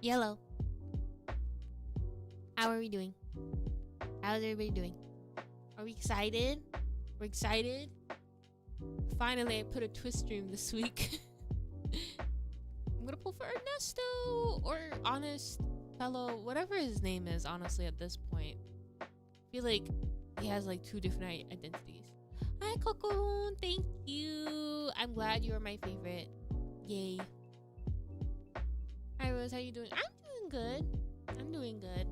Yellow. How are we doing? How's everybody doing? Are we excited? We're excited. Finally, I put a twist stream this week. I'm gonna pull for Ernesto or Honest Fellow, whatever his name is, honestly, at this point. I feel like he has like two different identities. Hi, Cocoon. Thank you. I'm glad you are my favorite. Yay. Hi, Rose. How you doing? I'm doing good. I'm doing good.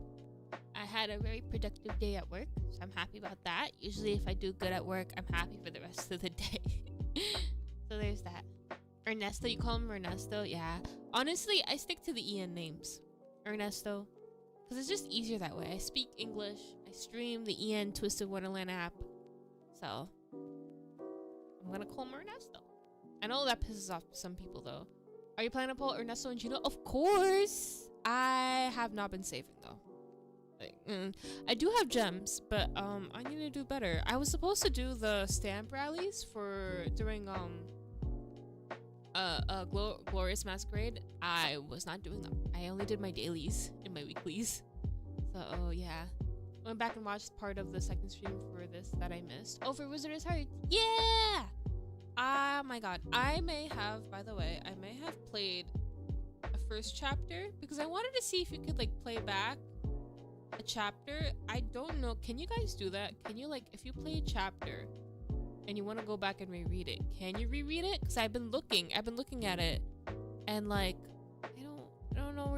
I had a very productive day at work, so I'm happy about that. Usually if I do good at work, I'm happy for the rest of the day. So there's that. Ernesto, you call him Ernesto? Yeah. Honestly, I stick to the EN names. Ernesto. Because it's just easier that way. I speak English. I stream the EN Twisted Wonderland app. So, I'm going to call him Ernesto. I know that pisses off some people, though. Are you planning to pull Ernesto and Gino? Of course! I have not been saving, though. Like, I do have gems, but I need to do better. I was supposed to do the stamp rallies for during Glorious Masquerade. I was not doing them. I only did my dailies and my weeklies. So yeah, went back and watched part of the second stream for this that I missed. Oh, for Wizardress Heart. Yeah. Oh my god. I may have, by the way, I may have played a first chapter because I wanted to see if you could like play back a chapter. I don't know, can you guys do that? Can you, like, if you play a chapter and you want to go back and reread it, can you reread it? Because I've been looking at it and like I don't know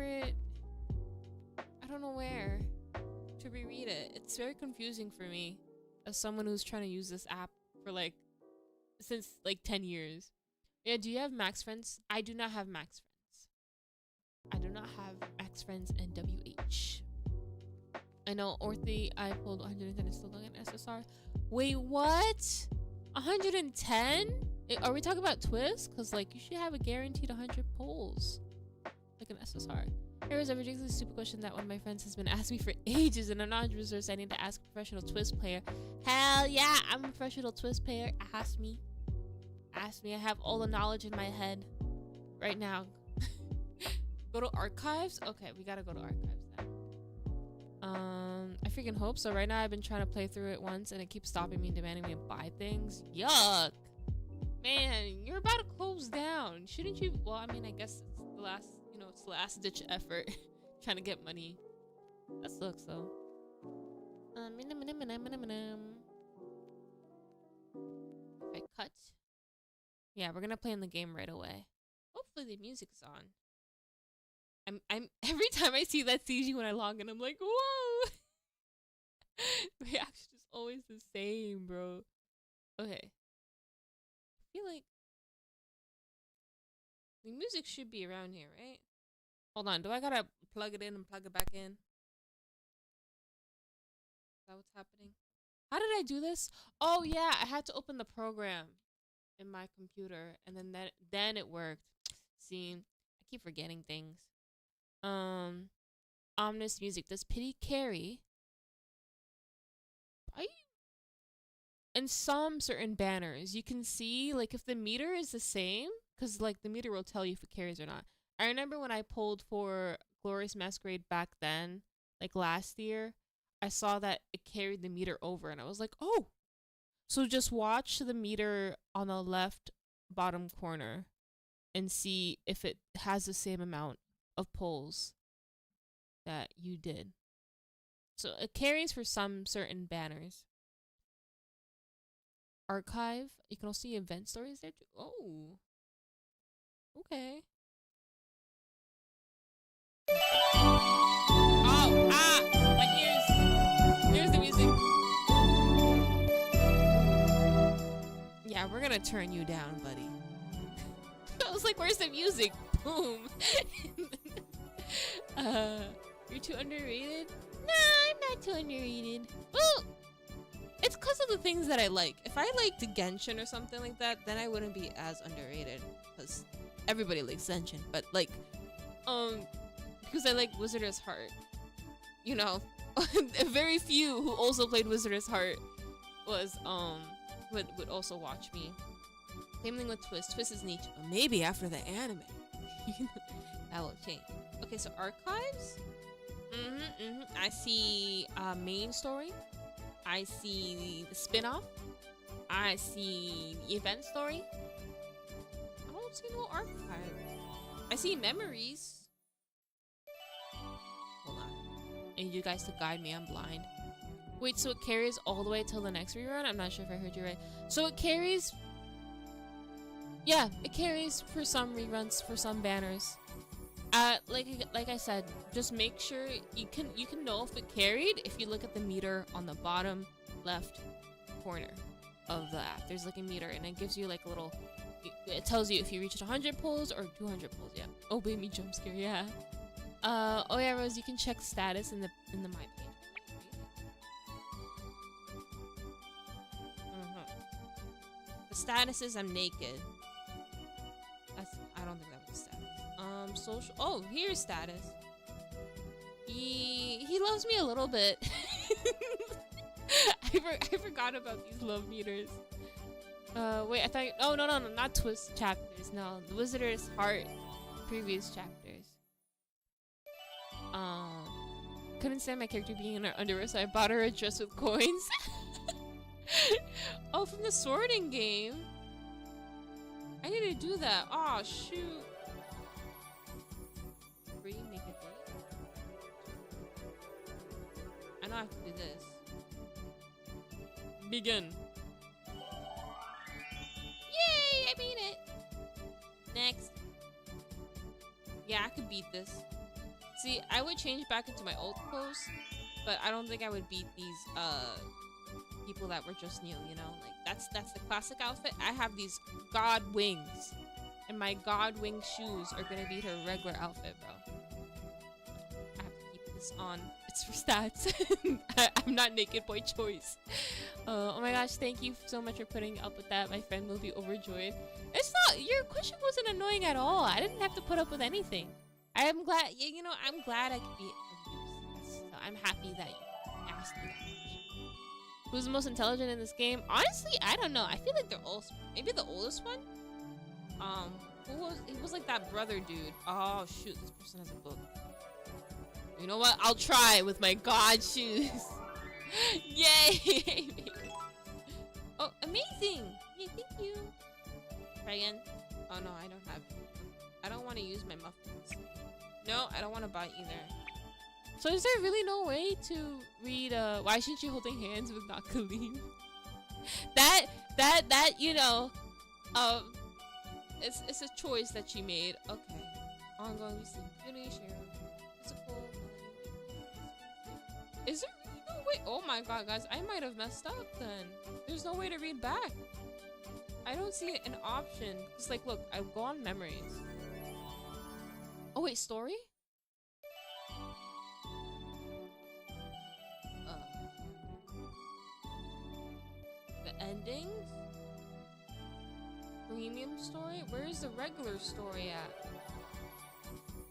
where to reread it. It's very confusing for me as someone who's trying to use this app for like since like 10 years. Yeah, do you have max friends? I do not have max friends. I do not have max friends and WH. I know Orthy, I pulled 110 and still don't get an SSR. Wait, what? 110? Are we talking about twist? Because like you should have a guaranteed 100 pulls. Like an SSR. Here is a ridiculously stupid question that one of my friends has been asking me for ages and I'm not reserved. I need to ask a professional twist player. Hell yeah, I'm a professional twist player. Ask me. Ask me. I have all the knowledge in my head right now. Go to archives? Okay, we gotta go to archives now. I freaking hope so. Right now I've been trying to play through it once and it keeps stopping me, demanding me to buy things. Yuck! Man, you're about to close down. Shouldn't you? Well, I mean, I guess it's the last, you know, it's the last ditch effort trying to get money. That sucks though. If I cut. Yeah, we're gonna play in the game right away. Hopefully the music's on. I'm every time I see that CG when I log in, I'm like, whoa! Reaction is always the same, bro. Okay. I feel like the music should be around here, right? Hold on, do I gotta plug it in and plug it back in? Is that what's happening? How did I do this? Oh yeah, I had to open the program in my computer and then it worked. See, I keep forgetting things. Ominous music. Does pity carry? In some certain banners, you can see like if the meter is the same, because like the meter will tell you if it carries or not. I remember when I pulled for Glorious Masquerade back then, like last year, I saw that it carried the meter over, and I was like, oh. So just watch the meter on the left bottom corner and see if it has the same amount of pulls that you did. So it carries for some certain banners. Archive. You can also see event stories there too. Oh. Okay. Oh, my ears. Here's the music. Yeah, we're gonna turn you down, buddy. I was like, where's the music? Boom. You're too underrated? No, I'm not too underrated. Well, it's because of the things that I like. If I liked Genshin or something like that, then I wouldn't be as underrated. Because everybody likes Genshin. But like, because I like Wizardress Heart. You know, very few who also played Wizardress Heart was, would also watch me. Same thing with Twist. Twist is niche. But maybe after the anime. That will change. Okay, so archives. I see main story. I see the spin-off. I see the event story. I don't see no archive. I see memories. Hold on. I need you guys to guide me. I'm blind. Wait, so it carries all the way till the next rerun? I'm not sure if I heard you right. So it carries... Yeah, it carries for some reruns, for some banners. Like I said, just make sure you can know if it carried if you look at the meter on the bottom left corner of the app. There's like a meter, and it gives you like a little... It tells you if you reached 100 pulls or 200 pulls. Yeah. Oh, baby, jump scare. Yeah. Oh yeah, Rose, you can check status in the my page. The status is I'm naked. I don't think that was status. Social. Oh, here's status. He loves me a little bit. I forgot about these love meters. Wait, I thought. Oh no, not twist chapters. No, the Wizardress Heart, previous chapters. Couldn't stand my character being in her underwear, so I bought her a dress with coins. Oh, from the sorting game. I need to do that. Oh shoot. Free, make a date. I know I have to do this. Begin. Yay! I beat it. Next. Yeah, I could beat this. See, I would change back into my old clothes, but I don't think I would beat these people that were just new, you know? Like that's the classic outfit. I have these god wings, and my god wing shoes are gonna beat her regular outfit, bro. I have to keep this on. It's for stats. I'm not naked boy choice. Oh my gosh, thank you so much for putting up with that. My friend will be overjoyed. It's not, your question wasn't annoying at all. I didn't have to put up with anything. I'm glad, you know, I'm glad I could be of use. So I'm happy that you asked me that question. Who's the most intelligent in this game? Honestly, I don't know. I feel like they're all, maybe the oldest one? He was like that brother dude. Oh shoot, this person has a book. You know what? I'll try with my god shoes. Yay! Oh, amazing! Yay, thank you. Try again. Oh no, I don't want to use my muffins. No, I don't want to buy either. So is there really no way to read why shouldn't you holding hands with not Khalid? that you know, it's a choice that she made. Okay. Ongoing community share. Physical. Is there really no way? Oh my god, guys, I might have messed up then. There's no way to read back. I don't see an option. It's like, look, I go on memories. Oh wait, story? The endings? Premium story? Where is the regular story at?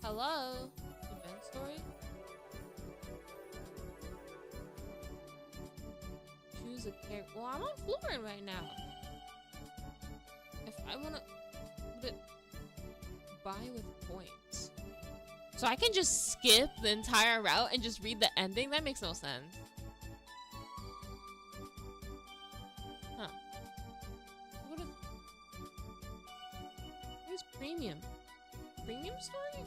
Hello? Event story? Choose a character. Well, I'm on Florin right now. If I wanna put it buy with points. So I can just skip the entire route and just read the ending? That makes no sense. Huh. What is premium? Premium story?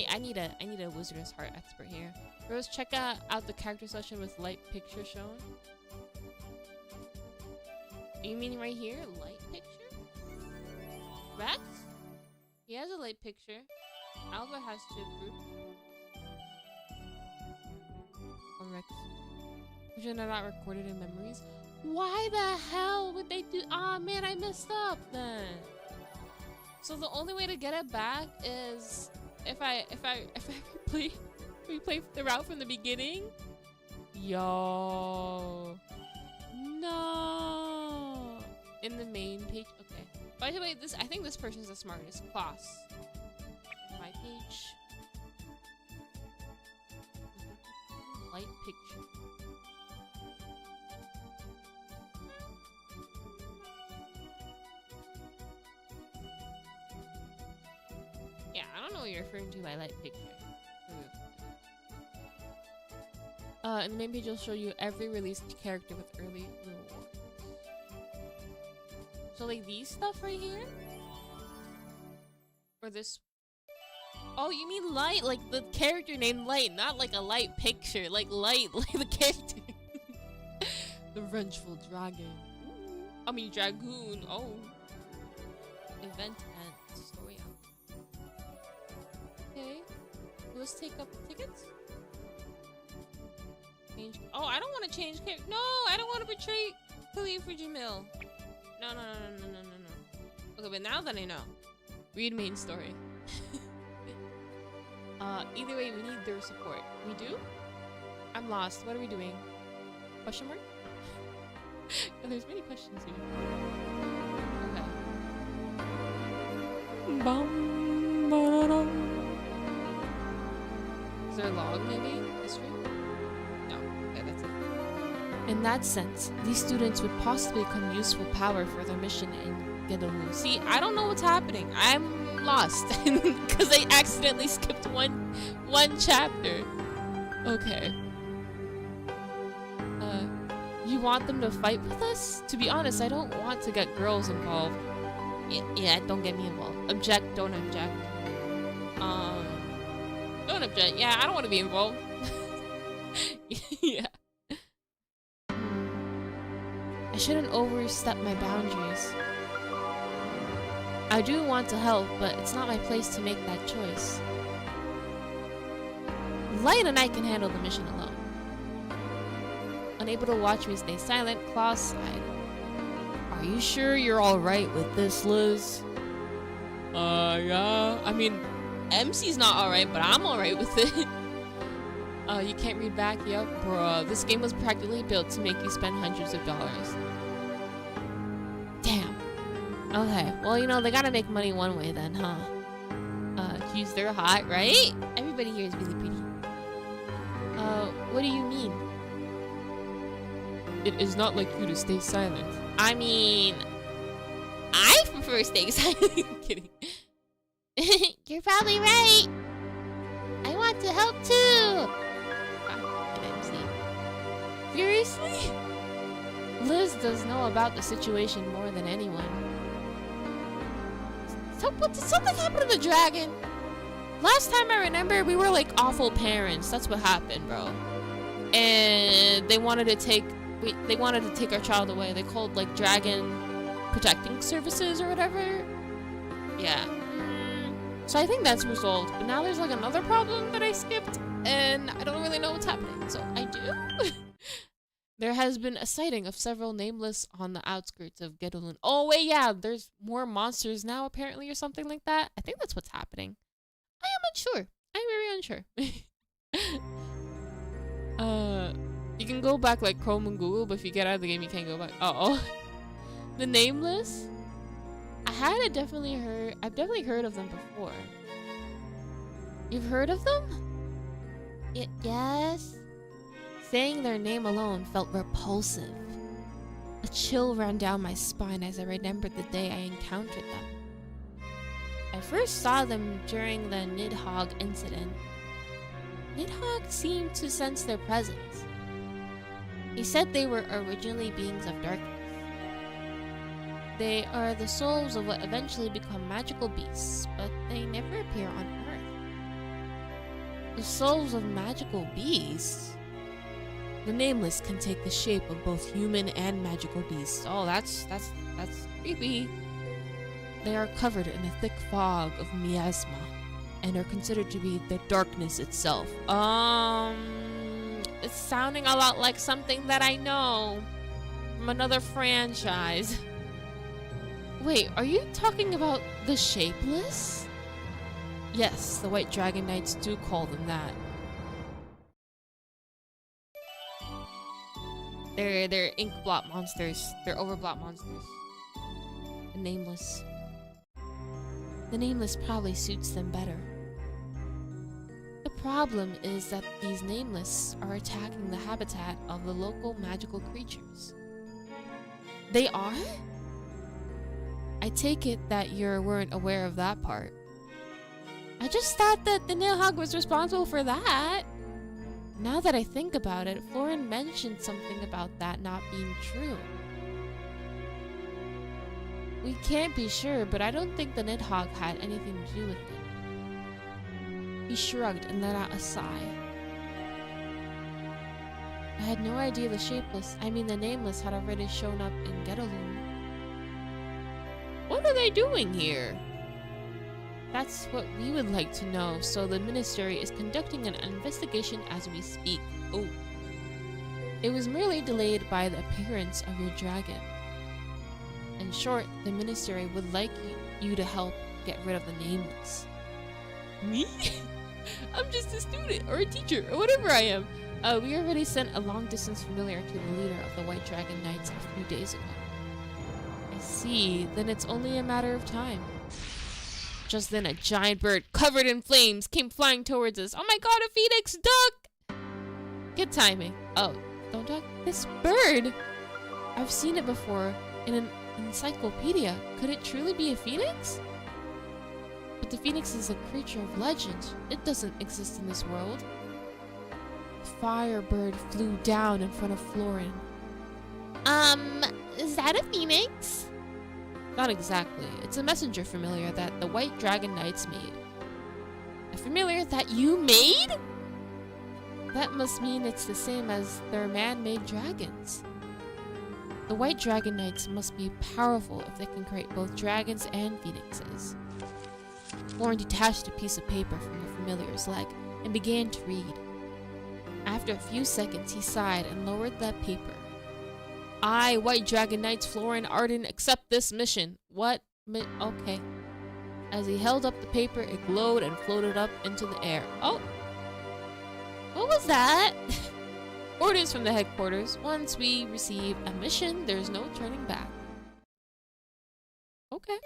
I need a Wizardress Heart expert here. Rose, check out the character section with light picture shown. You mean right here? Light picture? Rex? He has a light picture. Alva has to group. Oh, Rex. Which are not recorded in memories. Why the hell would they do? Ah, man, I messed up then. So the only way to get it back is if I replay the route from the beginning. Yo. No. In the main page. Okay. By the way, I think this person's the smartest. Class. My page. Light picture. Yeah, I don't know what you're referring to by light picture. And the main page will show you every released character with early reward. So like these stuff right here? Or this? Oh, you mean Light, like the character named Light, not like a light picture, like Light, like the character. The vengeful dragon. I mean dragoon. Oh. Event end. Story out. Okay. Let's take up the tickets. Change. Oh, I don't want to change character. No, I don't want to betray Khalif for Jamil. No. Okay, but now that I know, read main story. Either way, we need their support. We do? I'm lost. What are we doing? Question mark? And there's many questions here. Okay. Bum, ba-da-dum. Is there a log, maybe? History? No. Okay, that's it. In that sense, these students would possibly become useful power for their mission in Gedolu. See, I don't know what's happening. I'm lost because I accidentally skipped one chapter. Okay. You want them to fight with us? To be honest, I don't want to get girls involved. Yeah, don't get me involved. Object, don't object. Don't object. Yeah, I don't want to be involved. Yeah. I shouldn't overstep my boundaries. I do want to help, but it's not my place to make that choice. Light and I can handle the mission alone. Unable to watch me stay silent, Claw sighed. Are you sure you're alright with this, Liz? Yeah. I mean, MC's not alright, but I'm alright with it. You can't read back? Yep. Bruh, this game was practically built to make you spend hundreds of dollars. Damn. Okay, well, you know, they gotta make money one way then, huh? Cues, they're hot, right? Everybody here is really pretty. What do you mean? It is not like you to stay silent. I mean, I prefer staying silent. I'm kidding. You're probably right. I want to help too. Seriously? Liz does know about the situation more than anyone. So, what, did something happen to the dragon? Last time I remember, we were like awful parents. That's what happened, bro. And they wanted to take our child away. They called like dragon protecting services or whatever. Yeah. So I think that's resolved. But now there's like another problem that I skipped, and I don't really know what's happening. So I do. There has been a sighting of several nameless on the outskirts of Gedolun. Oh wait, yeah, there's more monsters now apparently or something like that. I think that's what's happening. I am unsure. I'm very unsure. You can go back like Chrome and Google, but if you get out of the game, you can't go back. Uh-oh. The nameless? I've definitely heard of them before. You've heard of them? Yes. Saying their name alone felt repulsive. A chill ran down my spine as I remembered the day I encountered them. I first saw them during the Nidhogg incident. Nidhogg seemed to sense their presence. He said they were originally beings of darkness. They are the souls of what eventually become magical beasts, but they never appear on Earth. The souls of magical beasts? The nameless can take the shape of both human and magical beasts. Oh, that's creepy. They are covered in a thick fog of miasma and are considered to be the darkness itself. It's sounding a lot like something that I know from another franchise. Wait, are you talking about the Shapeless? Yes, the White Dragon Knights do call them that. They're ink blot monsters. They're overblot monsters. The Nameless. The Nameless probably suits them better. The problem is that these Nameless are attacking the habitat of the local magical creatures. They are? I take it that you weren't aware of that part. I just thought that the Nidhogg was responsible for that. Now that I think about it, Florin mentioned something about that not being true. We can't be sure, but I don't think the Nidhogg had anything to do with it. He shrugged and let out a sigh. I had no idea the Nameless had already shown up in Getaloon. What are they doing here? That's what we would like to know, so the Ministry is conducting an investigation as we speak. Oh. It was merely delayed by the appearance of your dragon. In short, the Ministry would like you to help get rid of the Nameless. Me? I'm just a student, or a teacher, or whatever I am. We already sent a long-distance familiar to the leader of the White Dragon Knights a few days ago. I see, then it's only a matter of time. Just then a giant bird, covered in flames, came flying towards us. Oh my god, a phoenix! Duck! Good timing. Oh, don't duck. This bird! I've seen it before in an encyclopedia. Could it truly be a phoenix? But the phoenix is a creature of legend. It doesn't exist in this world. A firebird flew down in front of Florin. Is that a phoenix? Not exactly. It's a messenger familiar that the White Dragon Knights made. A familiar that you made? That must mean it's the same as their man-made dragons. The White Dragon Knights must be powerful if they can create both dragons and phoenixes. Florin detached a piece of paper from the familiar's leg and began to read. After a few seconds, he sighed and lowered the paper. I, White Dragon Knights Florin Arden, accept this mission. What? Okay. As he held up the paper, it glowed and floated up into the air. Oh! What was that? Orders from the headquarters. Once we receive a mission, there's no turning back. Okay.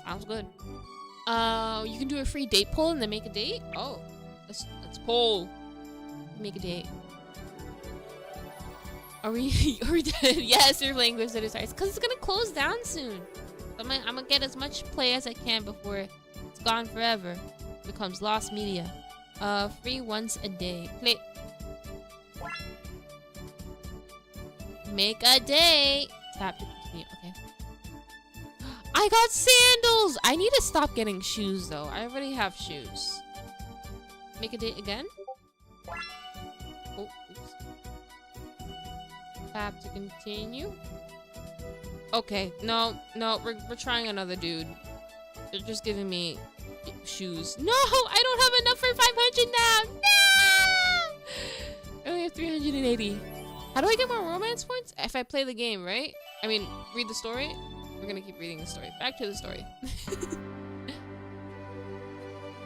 Sounds good. You can do a free date poll and then make a date? Oh. Let's poll. Make a date. Are we dead? Yes, we're playing Wizardress Heart. Because it's gonna close down soon. So I'm gonna get as much play as I can before it's gone forever. It becomes lost media. Free once a day. Play. Make a date. Tap to continue. Okay. I got sandals! I need to stop getting shoes though. I already have shoes. Make a date again? Oh, oops. Tap to continue. Okay, no, we're trying another dude. They're just giving me shoes. No, I don't have enough for 500 now. No! I only have 380. How do I get more romance points? If I play the game, right? I mean, read the story. We're gonna keep reading the story. Back to the story.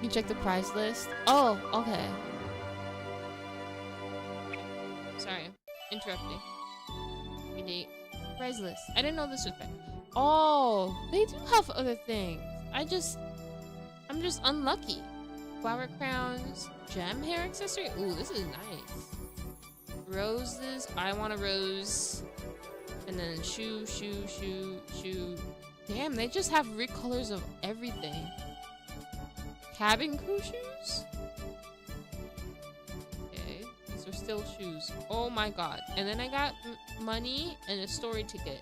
You check the prize list. Oh, okay. Sorry, interrupting. Date. Prize list. I didn't know this was bad. Oh, they do have other things. I'm just unlucky. Flower crowns, gem hair accessory. Ooh, this is nice. Roses. I want a rose. And then shoe. Damn, they just have recolors of everything. Cabin crew shoes? Okay, these are still shoes. Oh my god. And then I got money and a story ticket.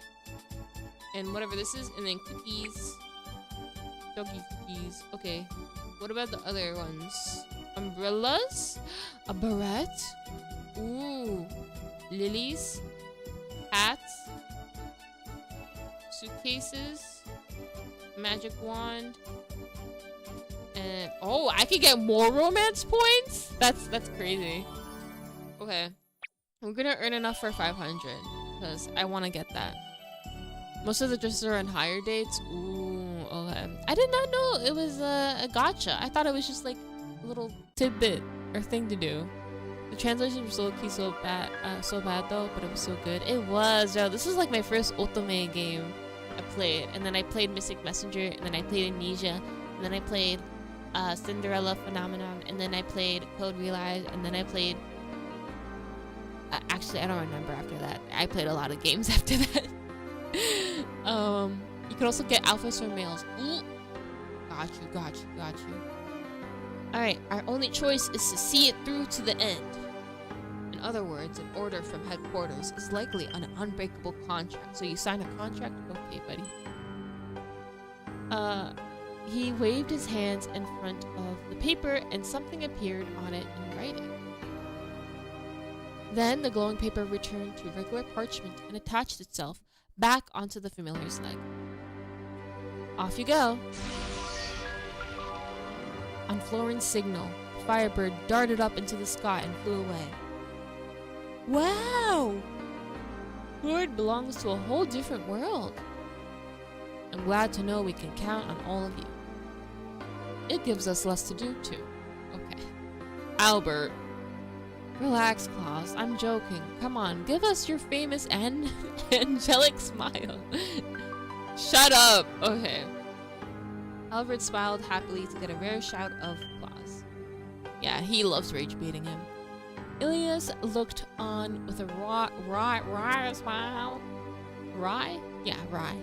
And whatever this is, and then cookies. Doggy cookies. Okay. What about the other ones? Umbrellas? A barrette? Ooh. Lilies? Hats? Suitcases? Magic wand? And oh, I could get more romance points? That's crazy. Okay. We're gonna earn enough for 500 because I want to get that. Most of the dresses are on higher dates. Ooh, okay. I did not know it was a gacha. I thought it was just like a little tidbit or thing to do. The translation was so bad though, but it was so good. It was, yo. This was like my first otome game I played, and then I played Mystic Messenger, and then I played Amnesia, and then I played Cinderella Phenomenon, and then I played Code Realize, and then I played. Actually, I don't remember after that. I played a lot of games after that. You can also get alphas or males. Ooh. Got you, got you, got you. Alright, our only choice is to see it through to the end. In other words, an order from headquarters is likely an unbreakable contract. So you sign a contract? Okay, buddy. He waved his hands in front of the paper and something appeared on it in writing. Then the glowing paper returned to regular parchment and attached itself back onto the familiar's leg. Off you go. On Florin's signal, Firebird darted up into the sky and flew away. Wow! Florin belongs to a whole different world. I'm glad to know we can count on all of you. It gives us less to do, too. Okay. Albert. Relax, Claus. I'm joking. Come on, give us your famous angelic smile. Shut up! Okay. Albert smiled happily to get a rare shout of applause. Yeah, he loves rage baiting him. Ilias looked on with a wry smile. Wry? Yeah, wry.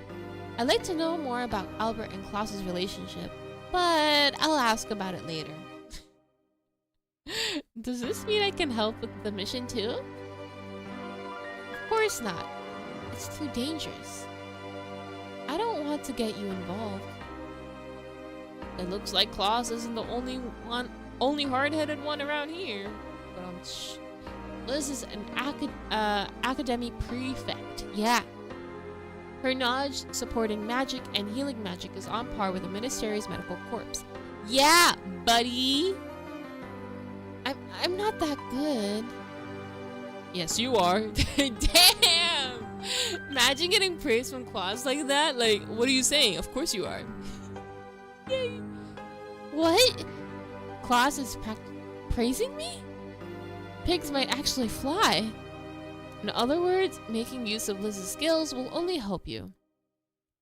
I'd like to know more about Albert and Klaus's relationship, but I'll ask about it later. Does this mean I can help with the mission too? Of course not. It's too dangerous. I don't want to get you involved. It looks like Klaus isn't the only hard-headed one around here. But Liz is an academy prefect. Yeah. Her knowledge supporting magic and healing magic is on par with the Ministry's medical corps. Yeah, buddy. I'm not that good. Yes, you are. Damn. Imagine getting praise from Klaus like that. Like, what are you saying? Of course you are. Yay. What? Klaus is praising me? Pigs might actually fly. In other words, making use of Liz's skills will only help you.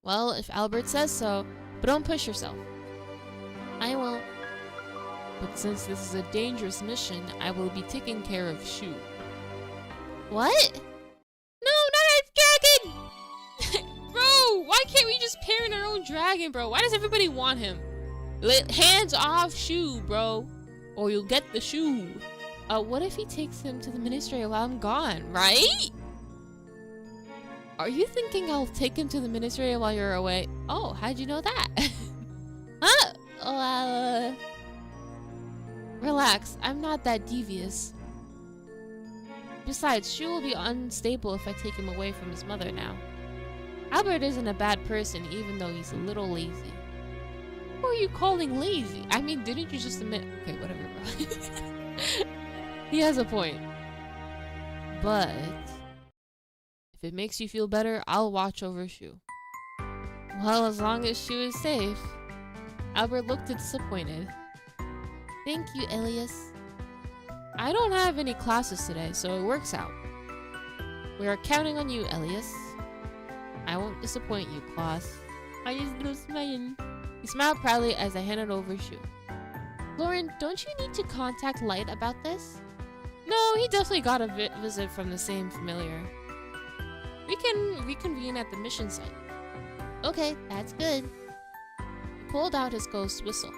Well, if Albert says so, but don't push yourself. I won't. But since this is a dangerous mission, I will be taking care of Shu. What? No, not a dragon! Bro, why can't we just parent our own dragon, bro? Why does everybody want him? Hands off Shu, bro. Or you'll get the shoe. What if he takes him to the ministry while I'm gone, right? Are you thinking I'll take him to the ministry while you're away? Oh, how'd you know that? Huh? Relax, I'm not that devious. Besides, Shu will be unstable if I take him away from his mother now. Albert isn't a bad person, even though he's a little lazy. Who are you calling lazy? I mean, didn't you just admit— okay, whatever, bro. He has a point. But if it makes you feel better, I'll watch over Shu. Well, as long as Shu is safe. Albert looked disappointed. Thank you, Elias. I don't have any classes today, so it works out. We are counting on you, Elias. I won't disappoint you, Klaus. I just little smile. He smiled proudly as I handed over Shu. Florin, don't you need to contact Light about this? No, he definitely got a visit from the same familiar. We can reconvene at the mission site. Okay, that's good. He pulled out his ghost whistle.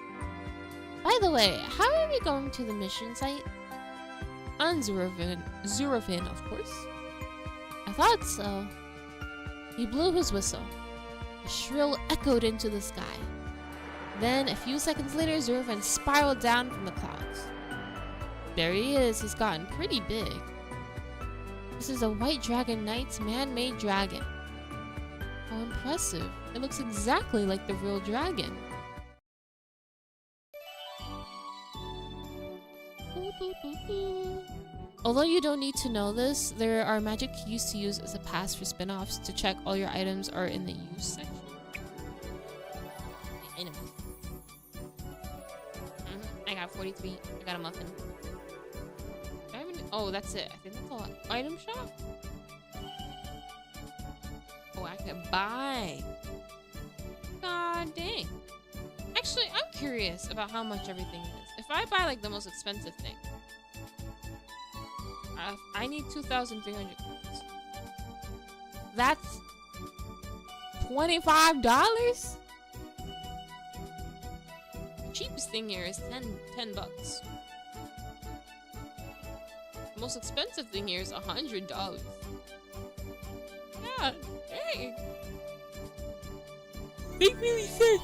By the way, how are we going to the mission site? On Zurafin, of course. I thought so. He blew his whistle. A shrill echoed into the sky. Then, a few seconds later, Zurafin spiraled down from the clouds. There he is. He's gotten pretty big. This is a White Dragon Knight's man-made dragon. How impressive. It looks exactly like the real dragon. Although you don't need to know this, there are magic keys to use as a pass for spin-offs to check all your items are in the use section. Items. I got 43. I got a muffin. Do I have any— oh, that's it. I think that's all. Item shop? Oh, I can buy. God dang. Actually, I'm curious about how much everything is. If I buy like the most expensive thing, I need 2,300 coins. That's $25? The cheapest thing here is 10 bucks. The most expensive thing here is $100. Yeah, dang. Make really sense.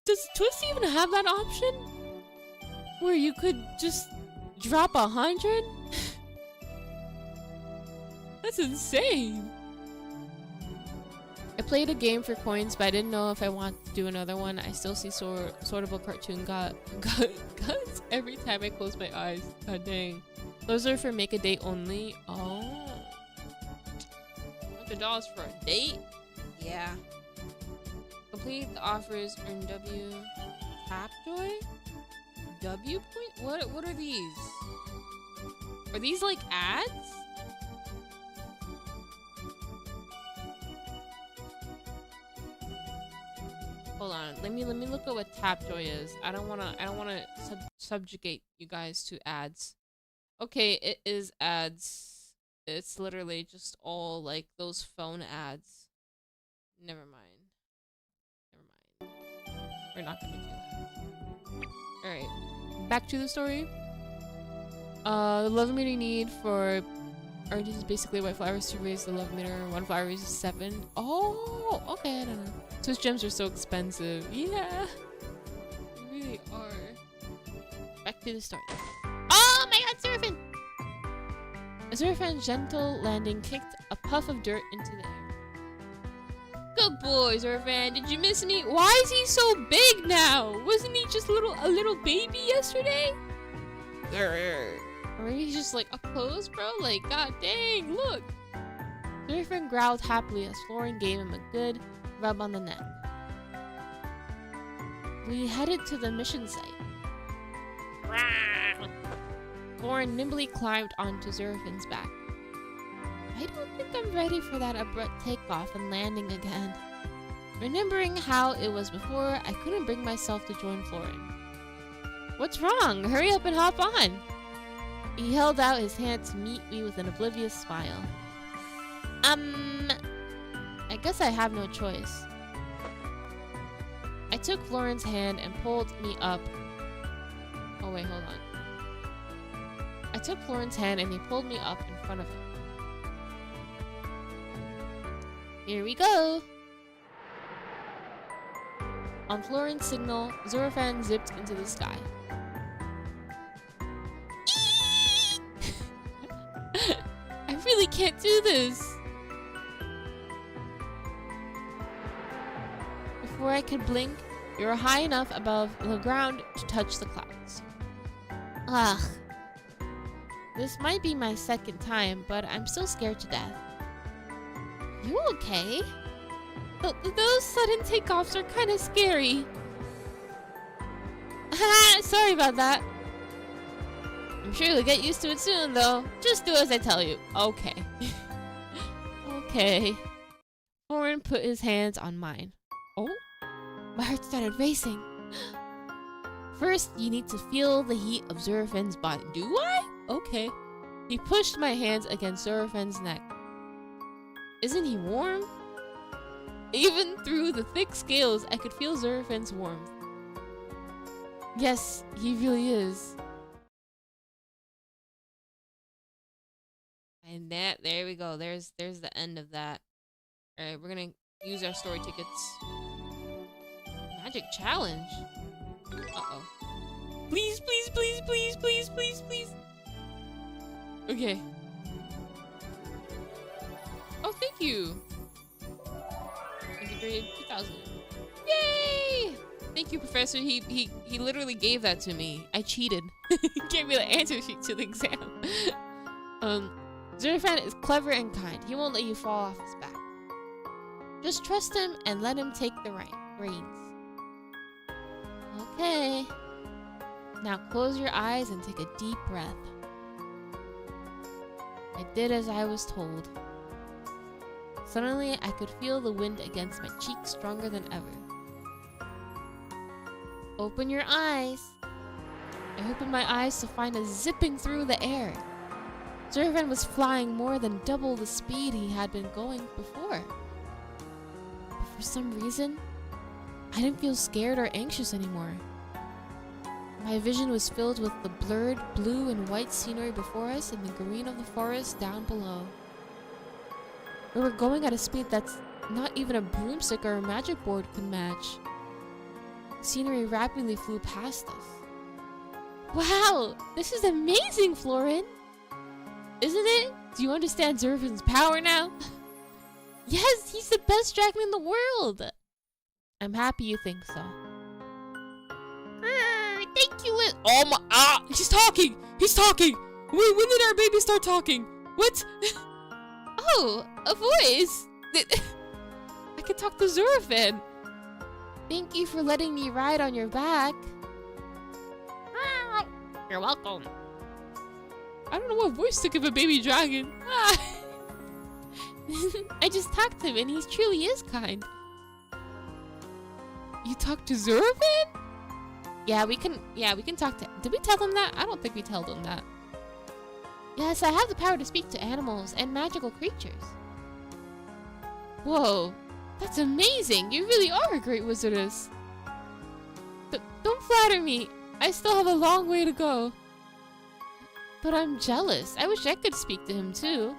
Does TWST even have that option? Where you could just drop 100? That's insane. I played a game for coins, but I didn't know if I want to do another one. I still see sortable cartoon guts every time I close my eyes. God dang. Those are for make a date only. Oh. $100 for a date? Yeah. Complete the offers, earn W. Tapjoy? W point? What are these? Are these like ads? Hold on. Let me look at what Tapjoy is. I don't wanna subjugate you guys to ads. Okay, it is ads. It's literally just all like those phone ads. Never mind. We're not gonna do that. Alright. Back to the story. The love meter you need for this is basically white flowers to raise the love meter. 1 flower raises 7. Oh, okay, I don't know. Those gems are so expensive. Yeah. They really are. Back to the story. Oh my god, Surfin! A Surfin's gentle landing kicked a puff of dirt into the air. Good boy, Surfin. Did you miss me? Why is he so big now? Wasn't he just a little baby yesterday? Or maybe he's just like up close, bro? Like, god dang, look. Surfin growled happily as Florin gave him a good rub on the neck. We headed to the mission site. Florin nimbly climbed onto Zurfin's back. I don't think I'm ready for that abrupt takeoff and landing again. Remembering how it was before, I couldn't bring myself to join Florin. What's wrong? Hurry up and hop on! He held out his hand to meet me with an oblivious smile. I guess I have no choice. I took Florin's hand and pulled me up. Oh wait, hold on. I took Florin's hand and he pulled me up in front of him. Here we go! On Florin's signal, Zurfan zipped into the sky. I really can't do this! Before I could blink, we were high enough above the ground to touch the clouds. Ugh. This might be my second time, but I'm still scared to death. You okay? Those sudden takeoffs are kind of scary. Sorry about that. I'm sure you'll get used to it soon, though. Just do as I tell you. Okay. Okay. Florin put his hands on mine. Oh? My heart started racing. First, you need to feel the heat of Zurfin's body. Do I? Okay. He pushed my hands against Zurfin's neck. Isn't he warm? Even through the thick scales, I could feel Zurfin's warmth. Yes, he really is. And there we go. There's the end of that. Alright, we're gonna use our story tickets. Magic challenge. Uh-oh. Please, please, please, please, please, please, please. Okay. Oh, thank you. Thank you, grade 2000. Yay! Thank you, Professor. He literally gave that to me. I cheated. He gave me the answer sheet to the exam. Zurfan is clever and kind. He won't let you fall off his back. Just trust him and let him take the reins. Okay. Now close your eyes and take a deep breath. I did as I was told. Suddenly, I could feel the wind against my cheeks stronger than ever. Open your eyes. I opened my eyes to find us zipping through the air. Zurvan was flying more than double the speed he had been going before. But for some reason, I didn't feel scared or anxious anymore. My vision was filled with the blurred blue and white scenery before us and the green of the forest down below. We were going at a speed that's not even a broomstick or a magic board could match. The scenery rapidly flew past us. Wow! This is amazing, Florin! Isn't it? Do you understand Zurvan's power now? Yes, he's the best dragon in the world! I'm happy you think so. Thank you, Liz. Oh my, he's talking! He's talking! Wait, when did our baby start talking? What? Oh, a voice! I could talk to Zurvan. Thank you for letting me ride on your back. You're welcome. I don't know what voice to give a baby dragon. I just talked to him and he truly is kind. You talked to Zurvan? Yeah, we can talk to him. Did we tell him that? I don't think we told him that. Yes, I have the power to speak to animals and magical creatures. Whoa, that's amazing. You really are a great wizardess. Don't flatter me. I still have a long way to go. But I'm jealous. I wish I could speak to him too.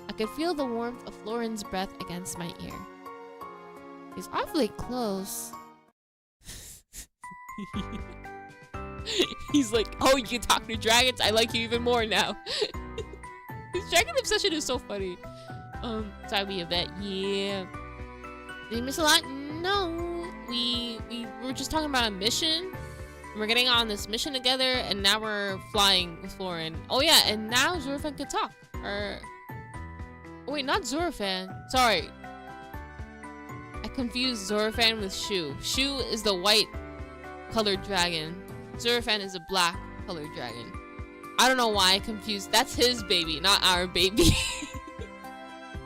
I could feel the warmth of Florin's breath against my ear. He's awfully close. He's like, oh, you can talk to dragons? I like you even more now. His dragon obsession is so funny. Sorry, we have that. Yeah. Did we miss a lot? No. We were just talking about a mission. We're getting on this mission together, and now we're flying with Florin. Oh yeah, and now Zurvan can talk. Or oh, wait, not Zurvan. Sorry. I confused Zurvan with Shu. Shu is the white colored dragon. Zurvan is a black colored dragon. I don't know why I confused. That's his baby, not our baby.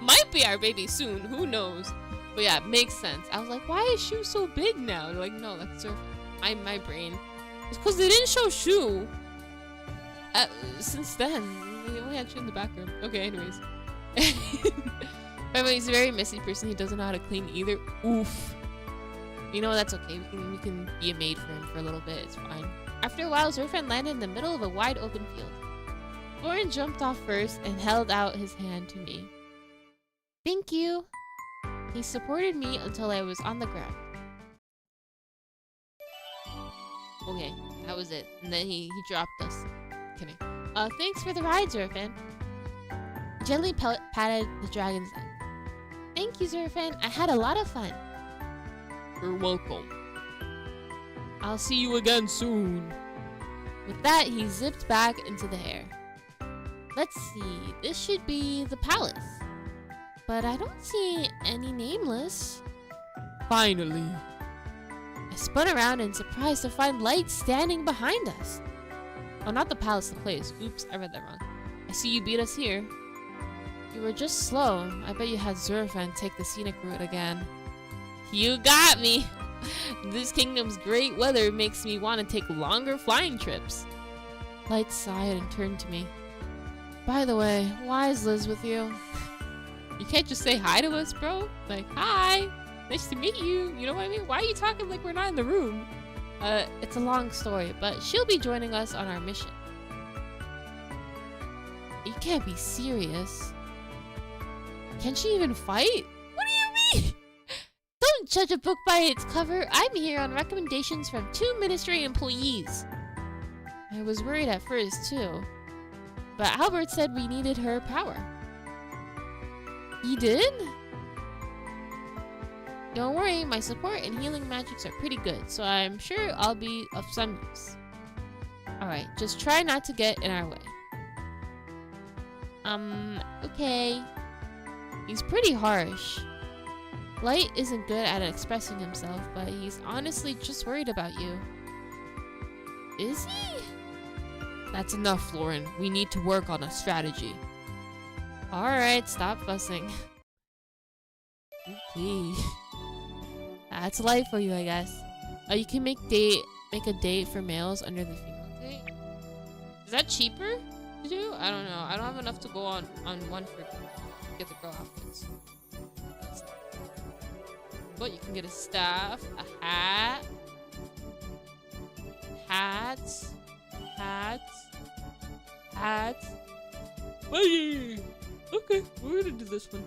Might be our baby soon. Who knows? But yeah, it makes sense. I was like, why is Shu so big now? They're like, no, that's Zurvan. My brain. It's because they didn't show Shu. Since then, we only had Shu in the background. Okay, anyways. By the way, he's a very messy person. He doesn't know how to clean either. Oof. You know, that's okay. We can be a maid for him for a little bit. It's fine. After a while, Zurvan landed in the middle of a wide open field. Florin jumped off first and held out his hand to me. Thank you. He supported me until I was on the ground. Okay, that was it. And then he dropped us. Kidding. Thanks for the ride, Zurvan. Gently patted the dragon's neck. Thank you, Zurvan. I had a lot of fun. You're welcome. I'll see you again soon. With that, he zipped back into the air. Let's see. This should be the palace. But I don't see any nameless. Finally. I spun around in surprise to find light standing behind us. Oh, not the palace, the place. Oops, I read that wrong. I see you beat us here. You were just slow. I bet you had Zurvan take the scenic route again. You got me! This kingdom's great weather makes me want to take longer flying trips. Light sighed and turned to me. By the way, why is Liz with you? You can't just say hi to us, bro. Like, hi! Nice to meet you. You know what I mean? Why are you talking like we're not in the room? It's a long story, but she'll be joining us on our mission. You can't be serious. Can she even fight? What do you mean? Don't judge a book by its cover. I'm here on recommendations from 2 ministry employees. I was worried at first, too. But Albert said we needed her power. He did? Don't worry, my support and healing magics are pretty good, so I'm sure I'll be of some use. Alright, just try not to get in our way. Okay. He's pretty harsh. Light isn't good at expressing himself, but he's honestly just worried about you. Is he? That's enough, Florin. We need to work on a strategy. Alright, stop fussing. Okay. That's life for you, I guess. You can make a date for males under the female date. Is that cheaper? to do? I don't know. I don't have enough to go on one for get the girl outfits. But you can get a staff, a hat, hats. Okay, we're gonna do this one.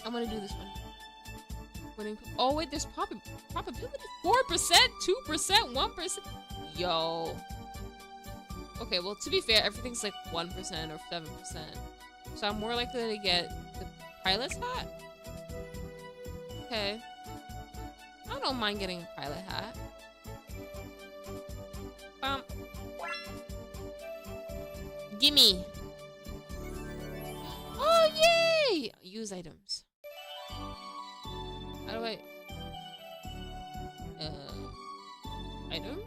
I'm gonna do this one. Oh wait, there's probability 4%, 2%, 1%. Yo. Okay, well to be fair, everything's like 1% or 7%. So I'm more likely to get the pilot's hat. Okay. I don't mind getting a pilot hat. Gimme. Oh yay! Use items. How do I item?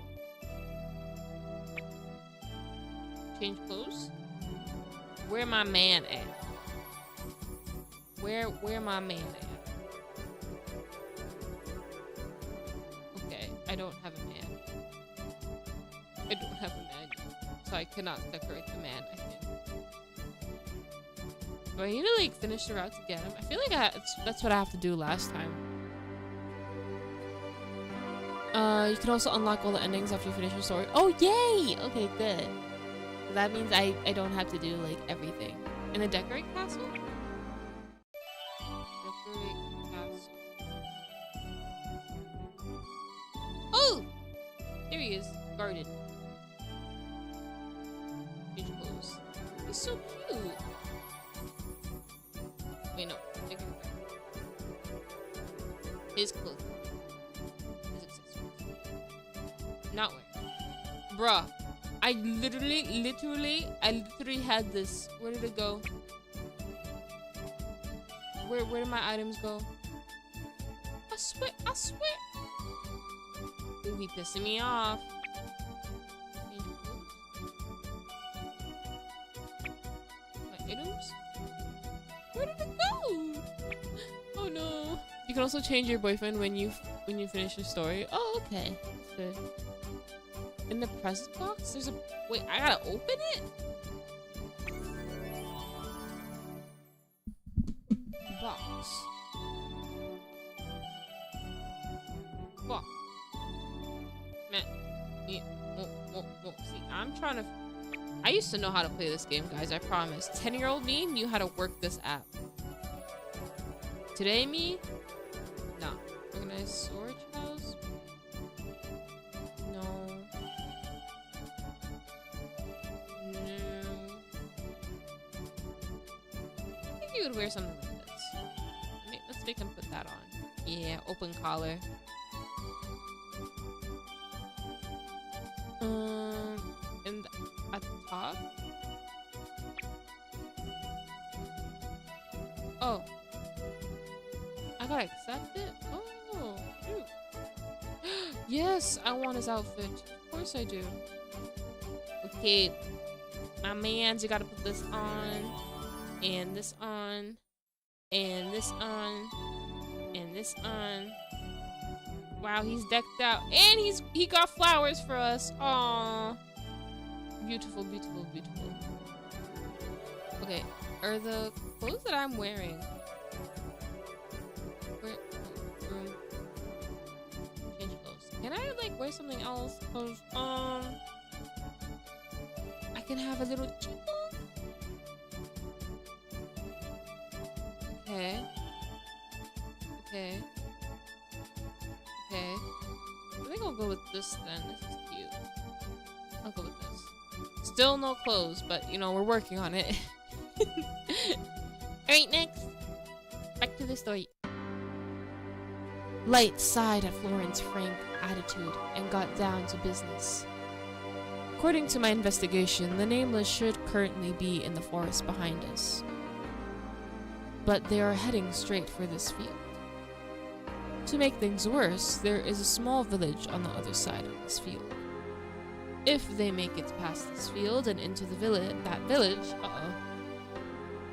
Change clothes? Where my man at? Where my man at? Okay, I don't have a man. I don't have a man, so I cannot decorate the man, I think. Do I need to like finish the route to get him? I feel like that's what I have to do last time. You can also unlock all the endings after you finish your story. Oh, yay! Okay, good. That means I don't have to do like everything. In the decorate castle? Decorate castle. Oh! There he is. Guarded. Change clothes. He's so cute. Wait, no. His clothes. His accessories. Not wearing. Bruh. I literally had this. Where did it go? Where did my items go? I swear. Ooh, he pissing me off. My items? Where did it go? Oh no. You can also change your boyfriend when you finish your story. Oh, okay. That's good. In the present box, there's a... Wait, I gotta open it? Box. Box. Man. Yeah. See, I'm trying to... I used to know how to play this game, guys, I promise. 10-year-old me knew how to work this app. Today me? Nah. Organized storage house? No. I think you would wear something like this. Let's make him put that on. Yeah, open collar. And at the top. Oh. I gotta accept it? Oh, shoot. Yes, I want his outfit. Of course I do. Okay. My mans, you gotta put this on. And this on. And this on. And this on. Wow, he's decked out. And he got flowers for us. Aww. Beautiful, beautiful, beautiful. Okay, are the clothes that I'm wearing... Change clothes. Can I, like, wear something else? Cause, I can have a little cheekbone. Okay. Okay. Okay. I think I'll go with this then. This is cute. I'll go with this. Still no clothes, but, you know, we're working on it. Alright, next. Back to the story. Light sighed at Florin's frank attitude and got down to business. According to my investigation, the Nameless should currently be in the forest behind us. But they are heading straight for this field. To make things worse, there is a small village on the other side of this field. If they make it past this field and into the village,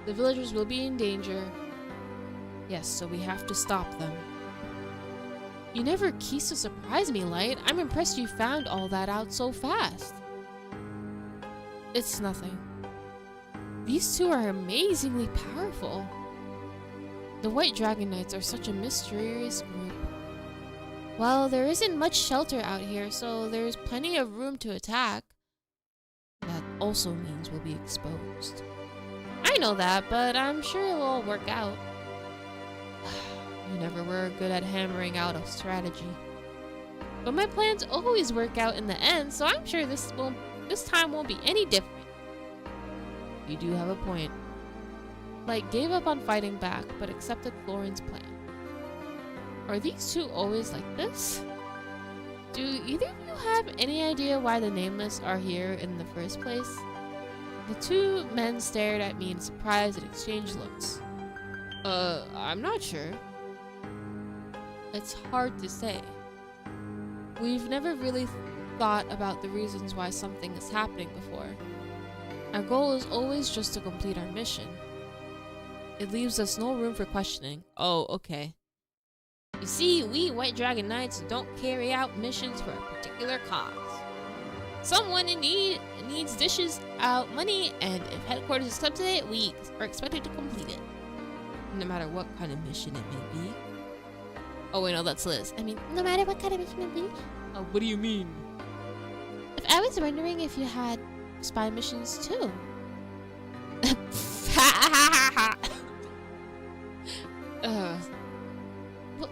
the villagers will be in danger. Yes, so we have to stop them. You never cease to surprise me, Light. I'm impressed you found all that out so fast. It's nothing. These two are amazingly powerful. The White Dragon Knights are such a mysterious group. Well, there isn't much shelter out here, so there's plenty of room to attack. That also means we'll be exposed. I know that, but I'm sure it'll all work out. You never were good at hammering out a strategy. But my plans always work out in the end, so I'm sure this time won't be any different. You do have a point. Light gave up on fighting back, but accepted Florin's plan. Are these two always like this? Do either of you have any idea why the Nameless are here in the first place? The two men stared at me in surprise and exchanged looks. I'm not sure. It's hard to say. We've never really thought about the reasons why something is happening before. Our goal is always just to complete our mission. It leaves us no room for questioning. Oh, okay. You see, we White Dragon Knights don't carry out missions for a particular cause. Someone in need needs dishes out money, and if headquarters accepted it, we are expected to complete it. No matter what kind of mission it may be. Oh wait, no, that's Liz. I mean, no matter what kind of mission it may be. Oh, what do you mean? If I was wondering if you had spy missions too.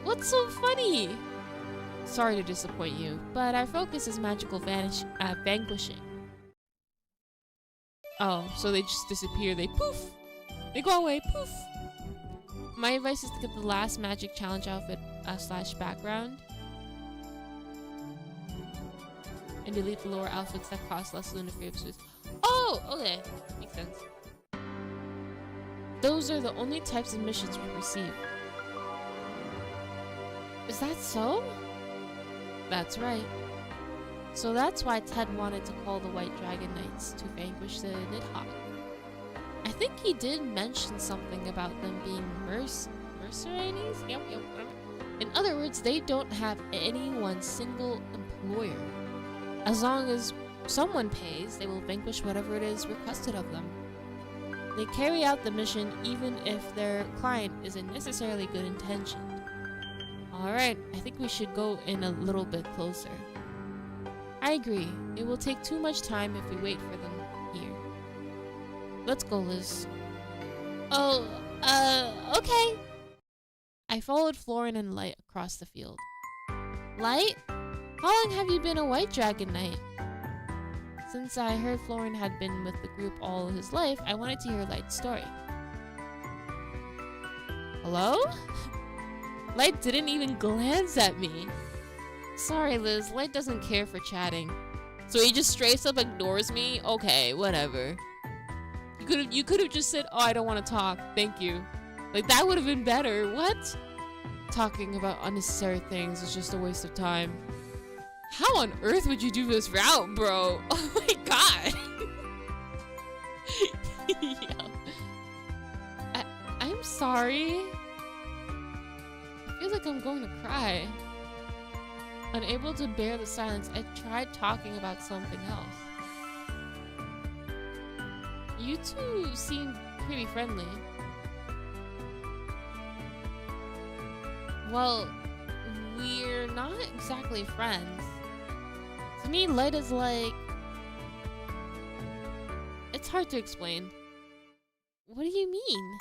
What's so funny? Sorry to disappoint you, but our focus is magical vanquishing. Oh, so they just disappear. They poof. They go away. Poof. My advice is to get the last magic challenge outfit / background. And delete the lower outfits that cost less than the space. Oh, okay. Makes sense. Those are the only types of missions we receive. Is that so? That's right. So that's why Ted wanted to call the White Dragon Knights to vanquish the Nidhogg. I think he did mention something about them being mercenaries? Yep. In other words, they don't have any one single employer. As long as someone pays, they will vanquish whatever it is requested of them. They carry out the mission even if their client isn't necessarily good intentioned. Alright, I think we should go in a little bit closer. I agree. It will take too much time if we wait for them here. Let's go, Liz. Oh, okay. I followed Florin and Light across the field. Light? How long have you been a White Dragon Knight? Since I heard Florin had been with the group all his life, I wanted to hear Light's story. Hello? Light didn't even glance at me. Sorry, Liz. Light doesn't care for chatting. So he just straight up ignores me? Okay, whatever. You could have just said, oh, I don't want to talk. Thank you. Like, that would have been better. What? Talking about unnecessary things is just a waste of time. How on earth would you do this route, bro? Oh my god. Yo. I'm sorry. I feel like I'm going to cry. Unable to bear the silence, I tried talking about something else. You two seem pretty friendly. Well, we're not exactly friends. To me, Light is like... It's hard to explain. What do you mean?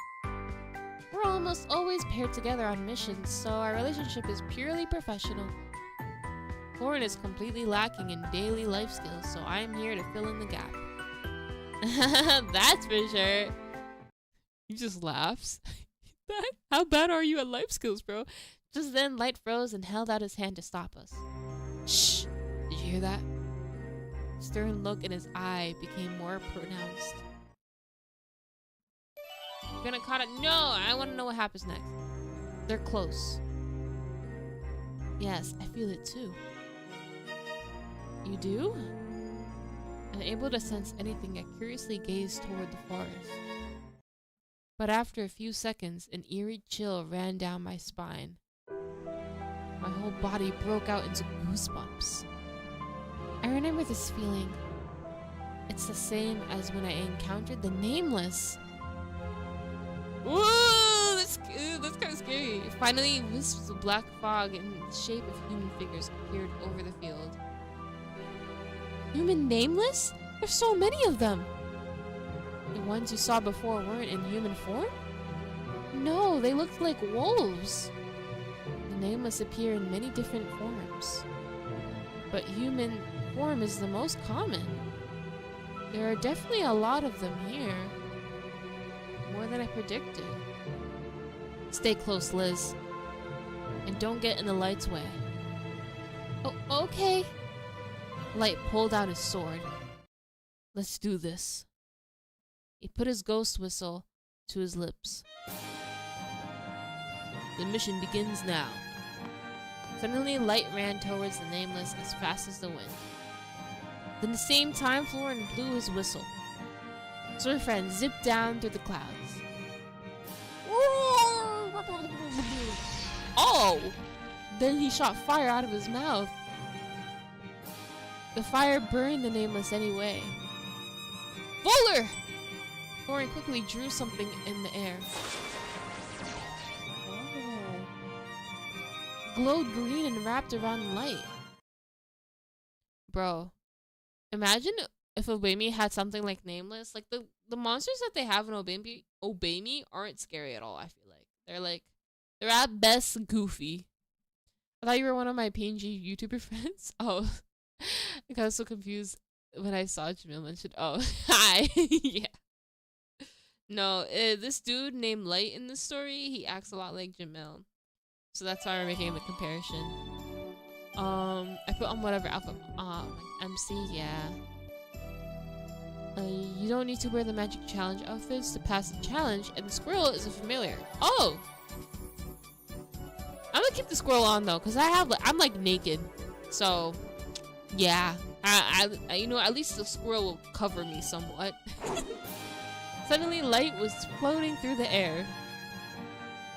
We're almost always paired together on missions, so our relationship is purely professional. Florin is completely lacking in daily life skills, so I am here to fill in the gap. That's for sure. He just laughs. How bad are you at life skills, bro? Just then, Light froze and held out his hand to stop us. Shh! Did you hear that? The stern look in his eye became more pronounced. You're gonna caught it? No! I want to know what happens next. They're close. Yes, I feel it too. You do? Unable to sense anything, I curiously gazed toward the forest. But after a few seconds, an eerie chill ran down my spine. My whole body broke out into goosebumps. I remember this feeling. It's the same as when I encountered the Nameless. Whoa! That's kind of scary. Finally, wisps of black fog in the shape of human figures appeared over the field. Human Nameless? There's so many of them! The ones you saw before weren't in human form? No, they looked like wolves. The Nameless appear in many different forms. But human form is the most common. There are definitely a lot of them here. More than I predicted. Stay close, Liz. And don't get in the Light's way. Oh, okay. Light pulled out his sword. Let's do this. He put his ghost whistle to his lips. The mission begins now. Suddenly, Light ran towards the Nameless as fast as the wind. Then, at the same time, Florin blew his whistle. Surfran zipped down through the clouds. Oh! Then he shot fire out of his mouth. The fire burned the Nameless anyway. Fuller! Florin quickly drew something in the air. Oh. Glowed green and wrapped around Light. Bro, imagine if Obey Me had something like Nameless. Like the monsters that they have in Obey Me aren't scary at all, I feel like. They're at best goofy. I thought you were one of my PNG YouTuber friends. Oh, I got so confused when I saw Jamil mention. Oh, hi. Yeah. No, this dude named Light in this story, he acts a lot like Jamil. So that's why we're making the comparison. I put on whatever outfit. MC, yeah. You don't need to wear the magic challenge outfits to pass the challenge, and the squirrel is a familiar. Oh! I'm gonna keep the squirrel on though, cause I'm like naked, so yeah. I you know, at least the squirrel will cover me somewhat. Suddenly, Light was floating through the air.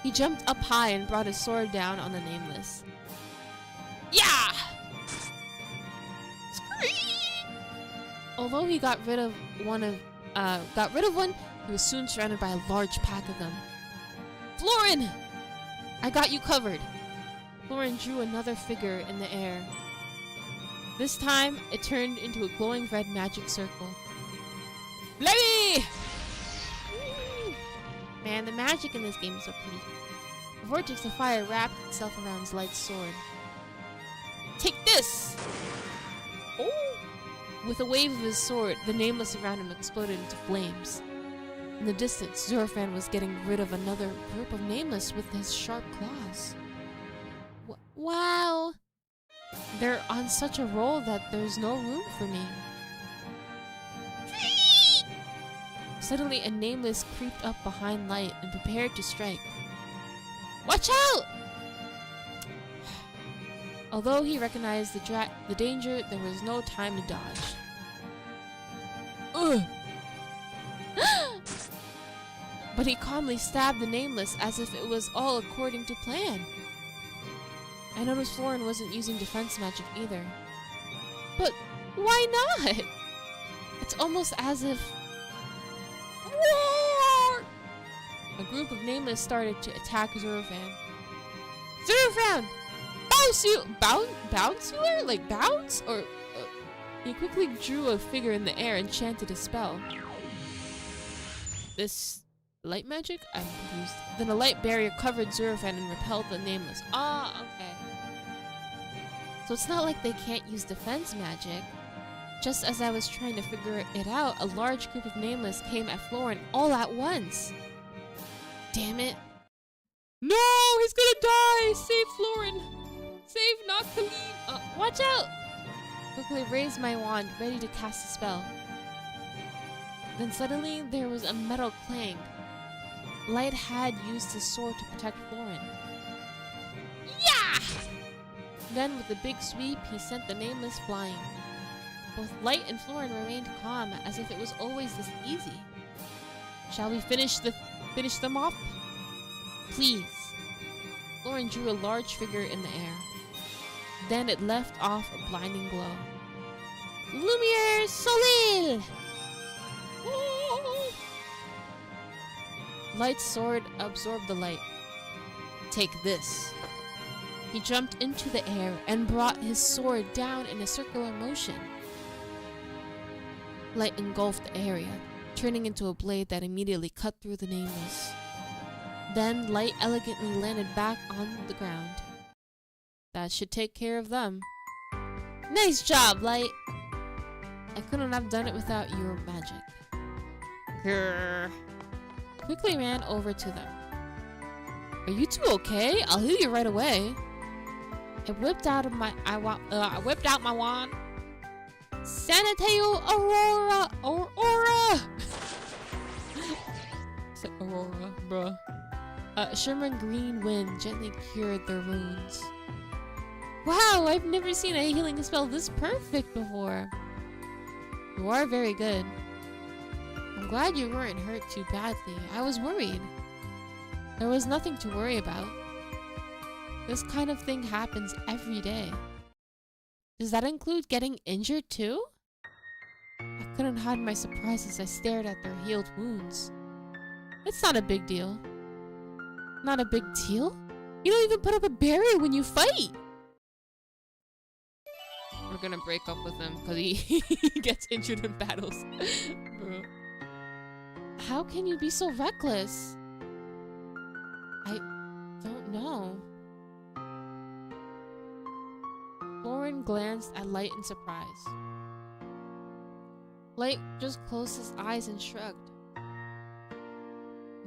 He jumped up high and brought his sword down on the Nameless. Yeah! Scream! Although he got rid of one, he was soon surrounded by a large pack of them. Florin! I got you covered. Florin drew another figure in the air. This time, it turned into a glowing red magic circle. Flemmy! Man, the magic in this game is so pretty. A vortex of fire wrapped itself around Light's sword. Take this! Oh! With a wave of his sword, the Nameless around him exploded into flames. In the distance, Zorfan was getting rid of another group of Nameless with his sharp claws. Wow! They're on such a roll that there's no room for me. Suddenly, a Nameless creeped up behind Light and prepared to strike. Watch out! Although he recognized the danger, there was no time to dodge. Ugh! But he calmly stabbed the Nameless as if it was all according to plan. I noticed Florin wasn't using defense magic either. But why not? It's almost as if... Roar! A group of Nameless started to attack Zorofan. Zorofan! Bounce you? Like bounce? Or... he quickly drew a figure in the air and chanted a spell. This... light magic? I'm confused. Then a light barrier covered Zorofan and repelled the Nameless. Ah, okay. So it's not like they can't use defense magic. Just as I was trying to figure it out, a large group of Nameless came at Florin all at once. Damn it. No! He's gonna die! Save Florin! Save Noctaline! Watch out! Quickly raised my wand, ready to cast a spell. Then suddenly, there was a metal clang. Light had used his sword to protect Florin. Yeah! Then, with a big sweep, he sent the Nameless flying. Both Light and Florin remained calm, as if it was always this easy. Shall we finish them off? Please. Florin drew a large figure in the air. Then it left off a blinding glow. Lumiere Soleil! Light's sword absorbed the light. Take this. He jumped into the air and brought his sword down in a circular motion. Light engulfed the area, turning into a blade that immediately cut through the nameless. Then Light elegantly landed back on the ground. That should take care of them. Nice job, Light! I couldn't have done it without your magic. Grrr. Quickly ran over to them. Are you two okay? I'll heal you right away. I whipped out my wand. Saniteo Aurora! Aurora! It's like Aurora, bruh. Shimmering green wind gently cured their wounds. Wow, I've never seen a healing spell this perfect before. You are very good. I'm glad you weren't hurt too badly. I was worried. There was nothing to worry about. This kind of thing happens every day. Does that include getting injured too? I couldn't hide my surprise as I stared at their healed wounds. It's not a big deal. Not a big deal? You don't even put up a barrier when you fight! We're gonna break up with him because he gets injured in battles. Bro. How can you be so reckless? I don't know. Florin glanced at Light in surprise. Light just closed his eyes and shrugged.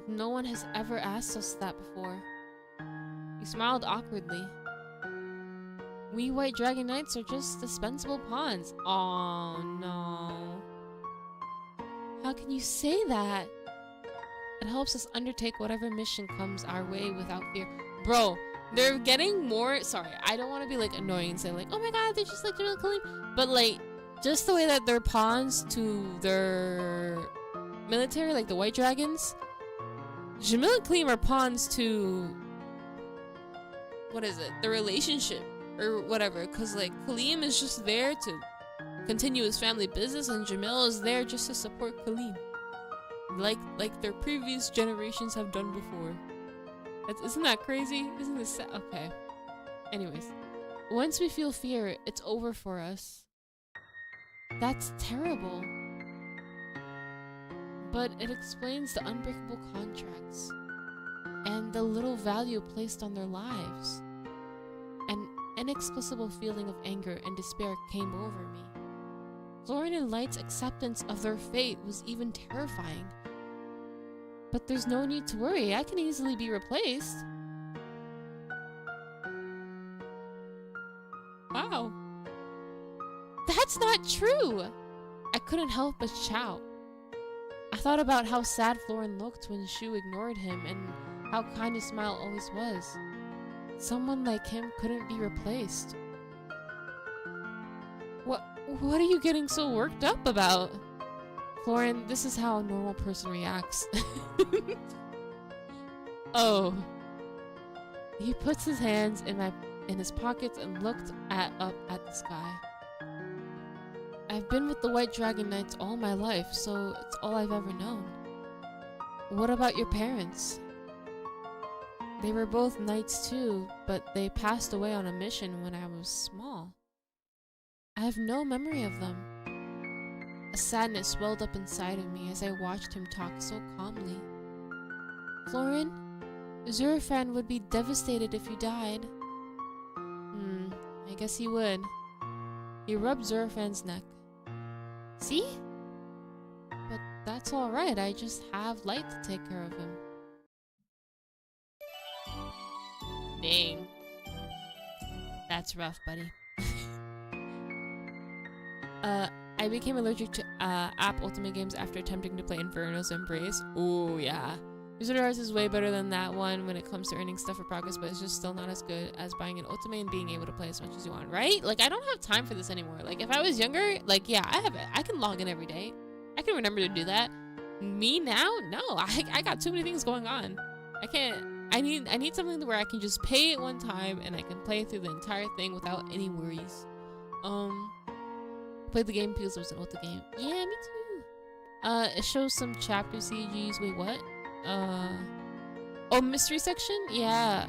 No one has ever asked us that before. He smiled awkwardly. We white dragon knights are just dispensable pawns. Oh no. How can you say that? It helps us undertake whatever mission comes our way without fear. Bro, they're getting more... Sorry, I don't want to be like annoying and say like, oh my god, they're just like Jamil Khalim. But like, just the way that they're pawns to their military, like the white dragons. Jamil and Khalim are pawns to... What is it? The relationship. Or whatever. Because like, Khalim is just there to continue his family business and Jamil is there just to support Khalim. Like their previous generations have done before. Isn't that crazy? Isn't this sad? Okay. Anyways. Once we feel fear, it's over for us. That's terrible. But it explains the unbreakable contracts. And the little value placed on their lives. An inexplicable feeling of anger and despair came over me. Florin and Light's acceptance of their fate was even terrifying. But there's no need to worry, I can easily be replaced. Wow. That's not true! I couldn't help but shout. I thought about how sad Florin looked when Shu ignored him and how kind his smile always was. Someone like him couldn't be replaced. What are you getting so worked up about? Florin, this is how a normal person reacts. Oh. He puts his hands in his pockets and looked up at the sky. I've been with the White Dragon Knights all my life, so it's all I've ever known. What about your parents? They were both knights too, but they passed away on a mission when I was small. I have no memory of them. A sadness swelled up inside of me as I watched him talk so calmly. Florin, Zurfan would be devastated if you died. I guess he would. He rubbed Zurfan's neck. See? But that's alright, I just have Light to take care of him. Dang. That's rough, buddy. I became allergic to app Ultimate games after attempting to play Inferno's Embrace. Ooh, yeah. Wizardress is way better than that one when it comes to earning stuff for progress, but it's just still not as good as buying an Ultimate and being able to play as much as you want, right? Like, I don't have time for this anymore. Like, if I was younger, like, yeah, I can log in every day. I can remember to do that. Me now? No, I got too many things going on. I can't. I need something where I can just pay it one time and I can play through the entire thing without any worries. Played the game because it was an Ultimate game. Yeah, me too. It shows some chapter CGs. Wait, what? Oh, mystery section? Yeah.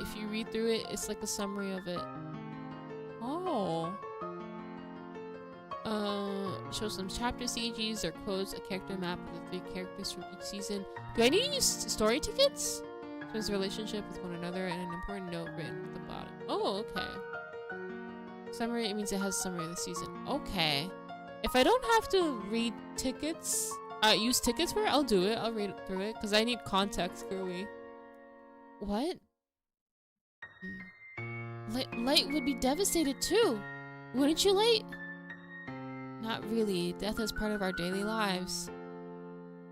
If you read through it, it's like a summary of it. Oh. Shows some chapter CGs or quotes, a character map of the 3 characters from each season. Do I need to use story tickets? Shows the relationship with one another and an important note written at the bottom. Oh, okay. Summary, it means it has a summary of the season. Okay. If I don't have to read tickets, use tickets for it, I'll do it. I'll read through it, because I need context, clearly. What? Light would be devastated too. Wouldn't you, Light? Not really. Death is part of our daily lives.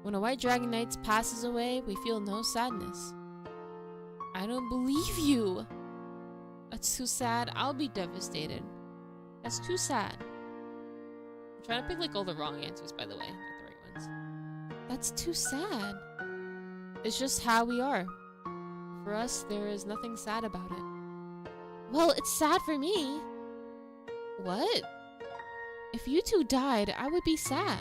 When a white dragon knight passes away, we feel no sadness. I don't believe you. That's too sad. I'll be devastated. That's too sad. I'm trying to pick like all the wrong answers, by the way, not the right ones. That's too sad. It's just how we are. For us, there is nothing sad about it. Well, it's sad for me. What? If you two died, I would be sad.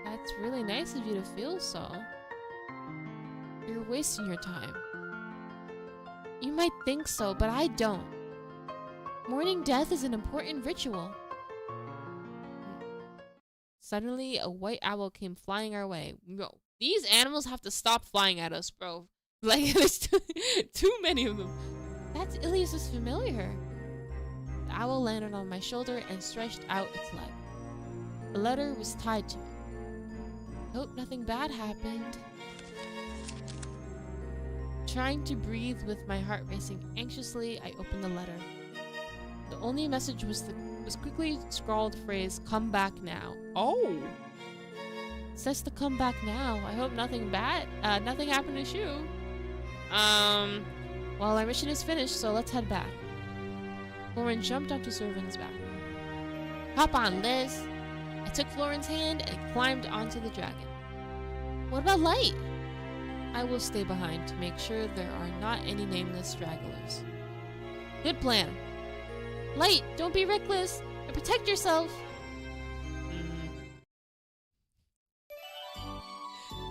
That's really nice of you to feel so. You're wasting your time. You might think so, but I don't. Mourning death is an important ritual. Suddenly, a white owl came flying our way. Bro, these animals have to stop flying at us, bro. Like, there's too many of them. That's Ilias's familiar. The owl landed on my shoulder and stretched out its leg. The letter was tied to it. Hope nothing bad happened. Trying to breathe with my heart racing anxiously, I opened the letter. The only message was the quickly scrawled phrase, "Come back now." Oh! It says to come back now. I hope nothing happened to Shu. Well, our mission is finished, so let's head back. Florin jumped onto Servan's back. Hop on, Liz. I took Florin's hand and climbed onto the dragon. What about Light? I will stay behind to make sure there are not any nameless stragglers. Good plan. Light, don't be reckless and protect yourself.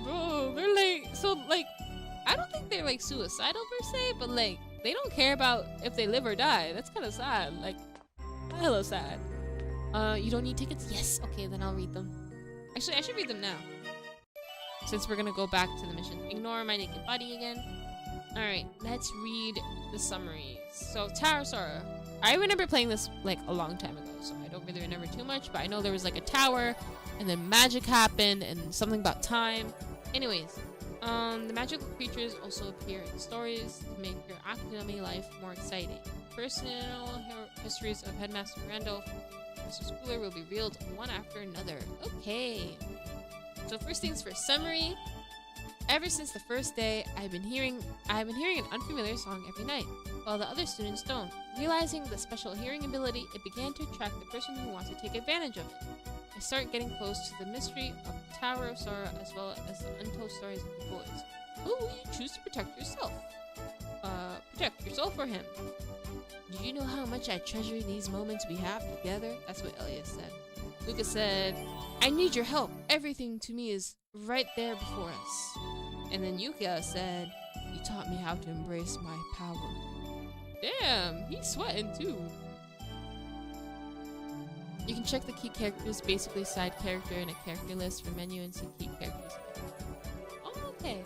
Bro, they're like, so like, I don't think they're like suicidal per se, but like, they don't care about if they live or die. That's kind of sad. Like, hella sad. You don't need tickets? Yes. Okay, then I'll read them. Actually, I should read them now. Since we're gonna go back to the mission. Ignore my naked body again. Alright, let's read the summaries. So, Tower of Sorrow. I remember playing this like a long time ago, so I don't really remember too much, but I know there was like a tower, and then magic happened, and something about time. Anyways, the magical creatures also appear in stories to make your academy life more exciting. Personal histories of Headmaster Randolph and Mr. Schooler will be revealed one after another. Okay. So first things first, summary. Ever since the first day, I've been hearing an unfamiliar song every night, while the other students don't. Realizing the special hearing ability, it began to attract the person who wants to take advantage of it. I start getting close to the mystery of the Tower of Sorrow as well as the untold stories of the boys. Who will you choose to protect yourself? Protect yourself or him? Do you know how much I treasure these moments we have together? That's what Elias said. Lucas said, I need your help. Everything to me is right there before us. And then Yuka said, you taught me how to embrace my power. Damn, he's sweating too. You can check the key characters, basically side character and a character list for menu and see key characters. Oh, okay.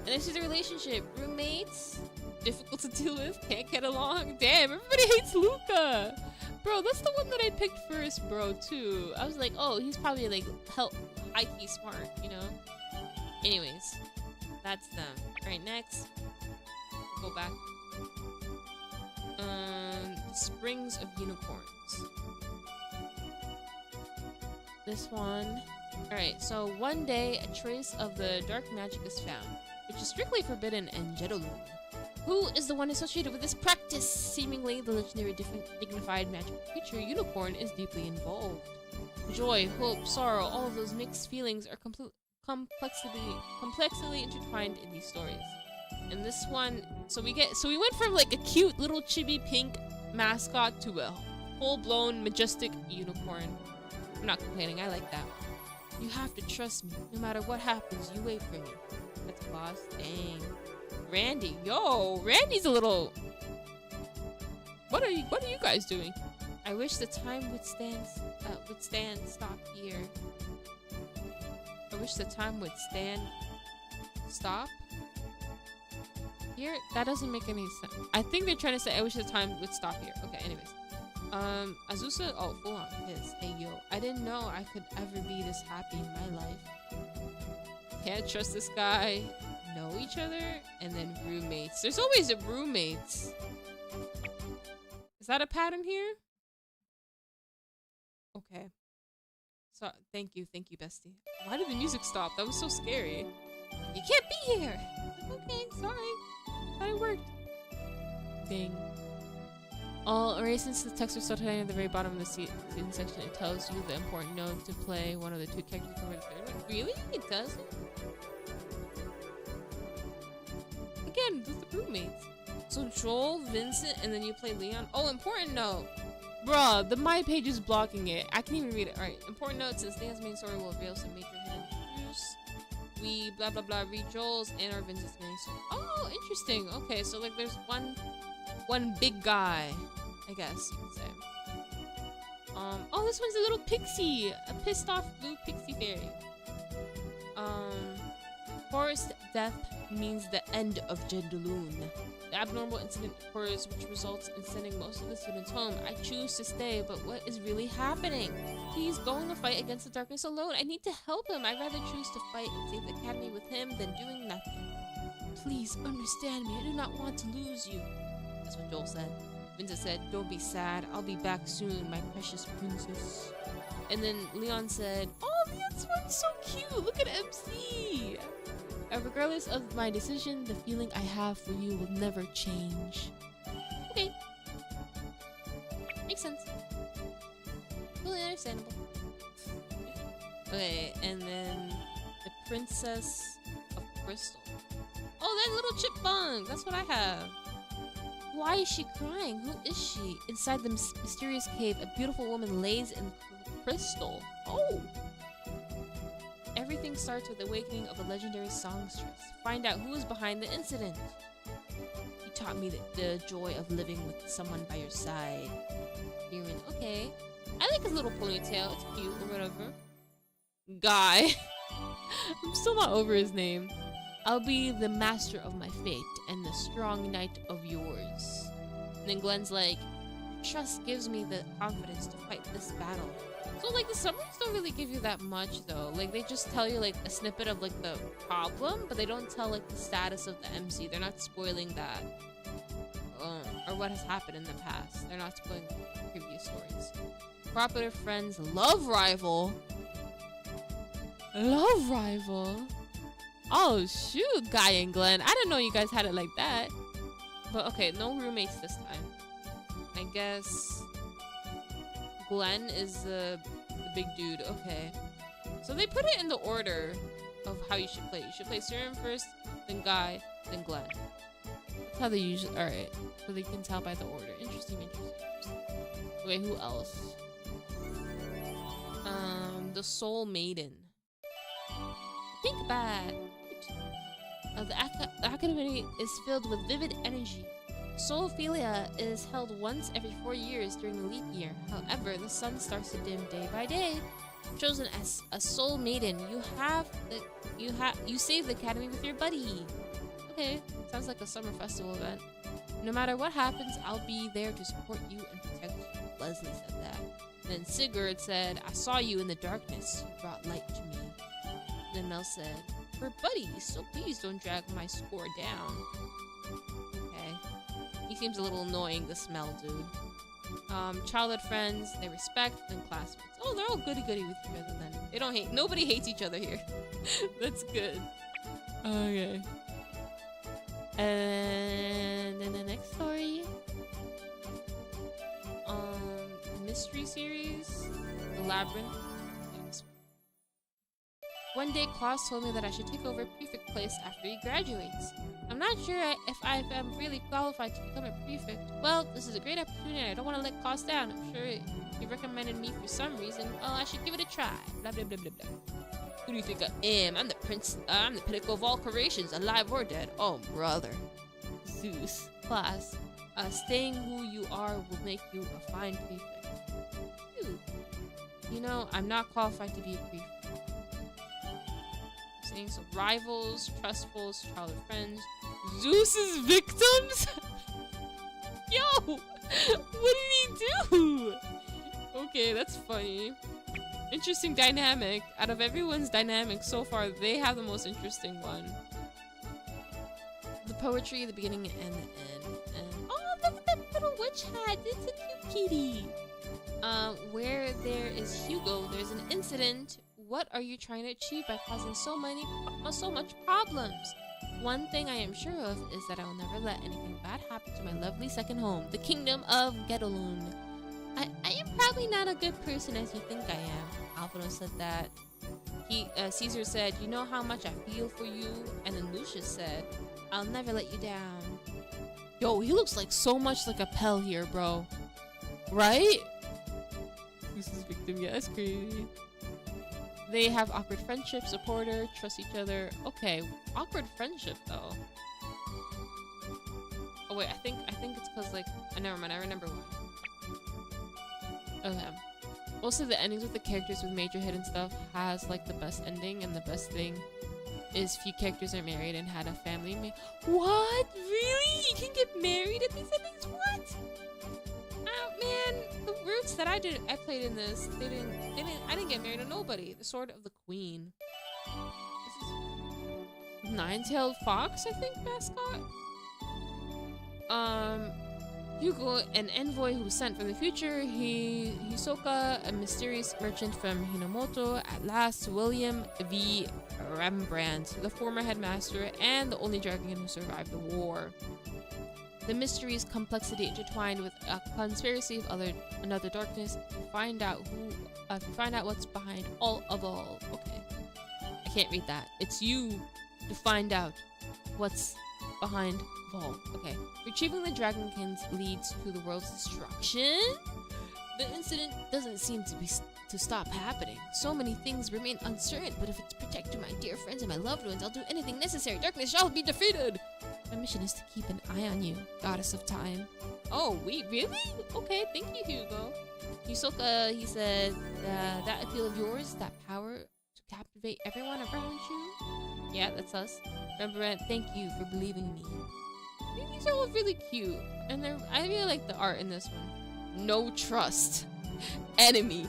And this is a relationship. Roommates, difficult to deal with, can't get along. Damn, everybody hates Luca. Bro, that's the one that I picked first, bro, too. I was like, oh, he's probably like high-key smart, you know? Anyways, that's them. Alright, next. Go back. Springs of Unicorns. This one. Alright, so one day a trace of the dark magic is found, which is strictly forbidden in Jedolun. Who is the one associated with this practice? Seemingly, the legendary dignified magical creature Unicorn is deeply involved. Joy, hope, sorrow, all of those mixed feelings are complexly intertwined in these stories. And this one, so we went from like a cute little chibi pink mascot to a full-blown majestic unicorn. I'm not complaining, I like that. You have to trust me. No matter what happens, you wait for me. That's boss. Dang. Randy. Yo, Randy's a little... What are you guys doing? I wish the time would stop here. I wish the time would stop here. That doesn't make any sense. I think they're trying to say I wish the time would stop here. Okay, anyways. Azusa, oh, full on piss. Hey, yo, I didn't know I could ever be this happy in my life. Can't trust this guy. Know each other, and then roommates. There's always a roommates. Is that a pattern here? Okay. So, thank you, bestie. Why did the music stop? That was so scary. You can't be here! Okay, sorry. Thought it worked. Dang. Alright, since the text was so tiny at the very bottom of the student section, it tells you the important note to play one of the two characters over the third one. Really? It does? Again, with the roommates. So Joel, Vincent, and then you play Leon. Oh, important note. Bruh, the my page is blocking it. I can't even read it. Alright, important note, since Leon's main story will reveal some major hidden truths. We blah blah blah read Joel's and our Vincent's main story. Oh, interesting. Okay, so like there's one big guy, I guess you could say. Oh, this one's a little pixie, a pissed off blue pixie fairy. Forced death means the end of Jendaloon. The abnormal incident occurs, which results in sending most of the students home. I choose to stay, but what is really happening? He's going to fight against the darkness alone. I need to help him. I'd rather choose to fight and save the academy with him than doing nothing. Please understand me. I do not want to lose you. That's what Joel said. Vincent said, don't be sad. I'll be back soon, my precious princess. And then Leon said, oh, this one's so cute. Look at MC. Regardless of my decision, the feeling I have for you will never change. Okay. Makes sense. Totally understandable. Okay, and then the Princess of Crystal. Oh, that little chipmunk! That's what I have. Why is she crying? Who is she? Inside the mysterious cave, a beautiful woman lays in crystal. Oh! Everything starts with the awakening of a legendary songstress. Find out who is behind the incident. You taught me the joy of living with someone by your side. Human. Okay. I like his little ponytail. It's cute or whatever. Guy. I'm still not over his name. I'll be the master of my fate and the strong knight of yours. And then Glenn's like, trust gives me the confidence to fight this battle. So like the summaries don't really give you that much though. Like they just tell you like a snippet of like the problem, but they don't tell like the status of the MC. They're not spoiling that. Or what has happened in the past. They're not spoiling previous stories. Cooperative friends, love rival. Love rival? Oh shoot, Guy and Glenn. I didn't know you guys had it like that. But okay, no roommates this time. I guess Glenn is the big dude. Okay. So they put it in the order of how you should play. You should play Serum first, then Guy, then Glenn. That's how they usually... Alright. So they can tell by the order. Interesting. Okay, who else? The Soul Maiden. Think bad. The academy is filled with vivid energy. Soulphilia is held once every 4 years during the leap year. However, the sun starts to dim day by day. Chosen as a soul maiden, you save the academy with your buddy. Okay, sounds like a summer festival event. No matter what happens, I'll be there to support you and protect you. Leslie said that. And then Sigurd said, I saw you in the darkness. You brought light to me. And then Mel said, we're buddies, so please don't drag my score down. Okay. He seems a little annoying, the smell dude. Childhood friends, they respect, then classmates. Oh, they're all goody-goody with each other then. They don't hate, nobody hates each other here. That's good. Okay. And then the next story. Mystery series, The Labyrinth. One day, Klaus told me that I should take over prefect place after he graduates. I'm not sure if I am really qualified to become a prefect. Well, this is a great opportunity and I don't want to let Klaus down. I'm sure he recommended me for some reason. Well, I should give it a try. Blah, blah, blah, blah, blah. Who do you think I am? I'm the prince. I'm the pinnacle of all creations, alive or dead. Oh, brother. Zeus. Klaus. Staying who you are will make you a fine prefect. Phew. You know, I'm not qualified to be a prefect. So rivals, trustfuls, childhood friends, Zeus's victims? Yo! What did he do? Okay, that's funny. Interesting dynamic. Out of everyone's dynamic so far, they have the most interesting one. The poetry, the beginning and the end. And oh, look at that little witch hat. It's a cute kitty. Where there is Hugo, there's an incident. What are you trying to achieve by causing so much problems? One thing I am sure of is that I will never let anything bad happen to my lovely second home, the kingdom of Gedolun. I am probably not a good person as you think I am. Alvaro said that. Caesar said, you know how much I feel for you? And then Lucius said, I'll never let you down. Yo, he looks like so much like a Pell here, bro. Right? This is victim, yeah, that's crazy. They have awkward friendship, support her, trust each other. Okay, awkward friendship though. Oh wait, I think it's cause like, never mind, I remember why. Okay. Most of the endings with the characters with major hidden stuff has like the best ending, and the best thing is few characters are married and had a family. What? Really? You can get married at these endings? What? Oh man, the roots that I played in this, I didn't get married to nobody. The Sword of the Queen. This is Nine-Tailed Fox, I think, mascot? Hugo, an envoy who was sent from the future. Hisoka, a mysterious merchant from Hinomoto. At last, William V. Rembrandt, the former headmaster and the only dragon who survived the war. The mystery's complexity intertwined with a conspiracy of another darkness. Find out what's behind all. Okay, I can't read that. It's you to find out what's behind all. Okay, retrieving the Dragonkins leads to the world's destruction. The incident doesn't seem to stop happening. So many things remain uncertain, but if it's to protect my dear friends and my loved ones, I'll do anything necessary. Darkness shall be defeated. My mission is to keep an eye on you, goddess of time. Oh, wait, really? Okay, thank you, Hugo. Hisoka, he said, that appeal of yours, that power to captivate everyone around you. Yeah, that's us. Rembrandt, thank you for believing me. These are all really cute, and I really like the art in this one. No trust. Enemy.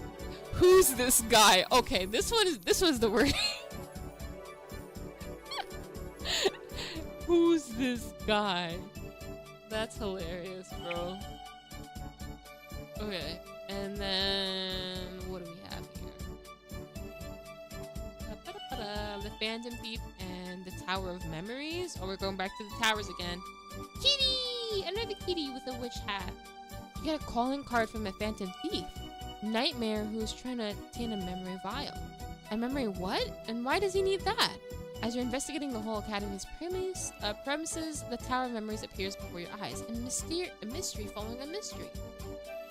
Who's this guy? Okay, this was the word. Who's this guy? That's hilarious, bro. Okay, and then what do we have here? The Phantom Thief and the Tower of Memories. Oh, we're going back to the towers again. Kitty! Another kitty with a witch hat. You get a calling card from a Phantom Thief. Nightmare, who is trying to obtain a memory vial. A memory what? And why does he need that? As you're investigating the whole Academy's premises, the Tower of Memories appears before your eyes. A mystery following a mystery.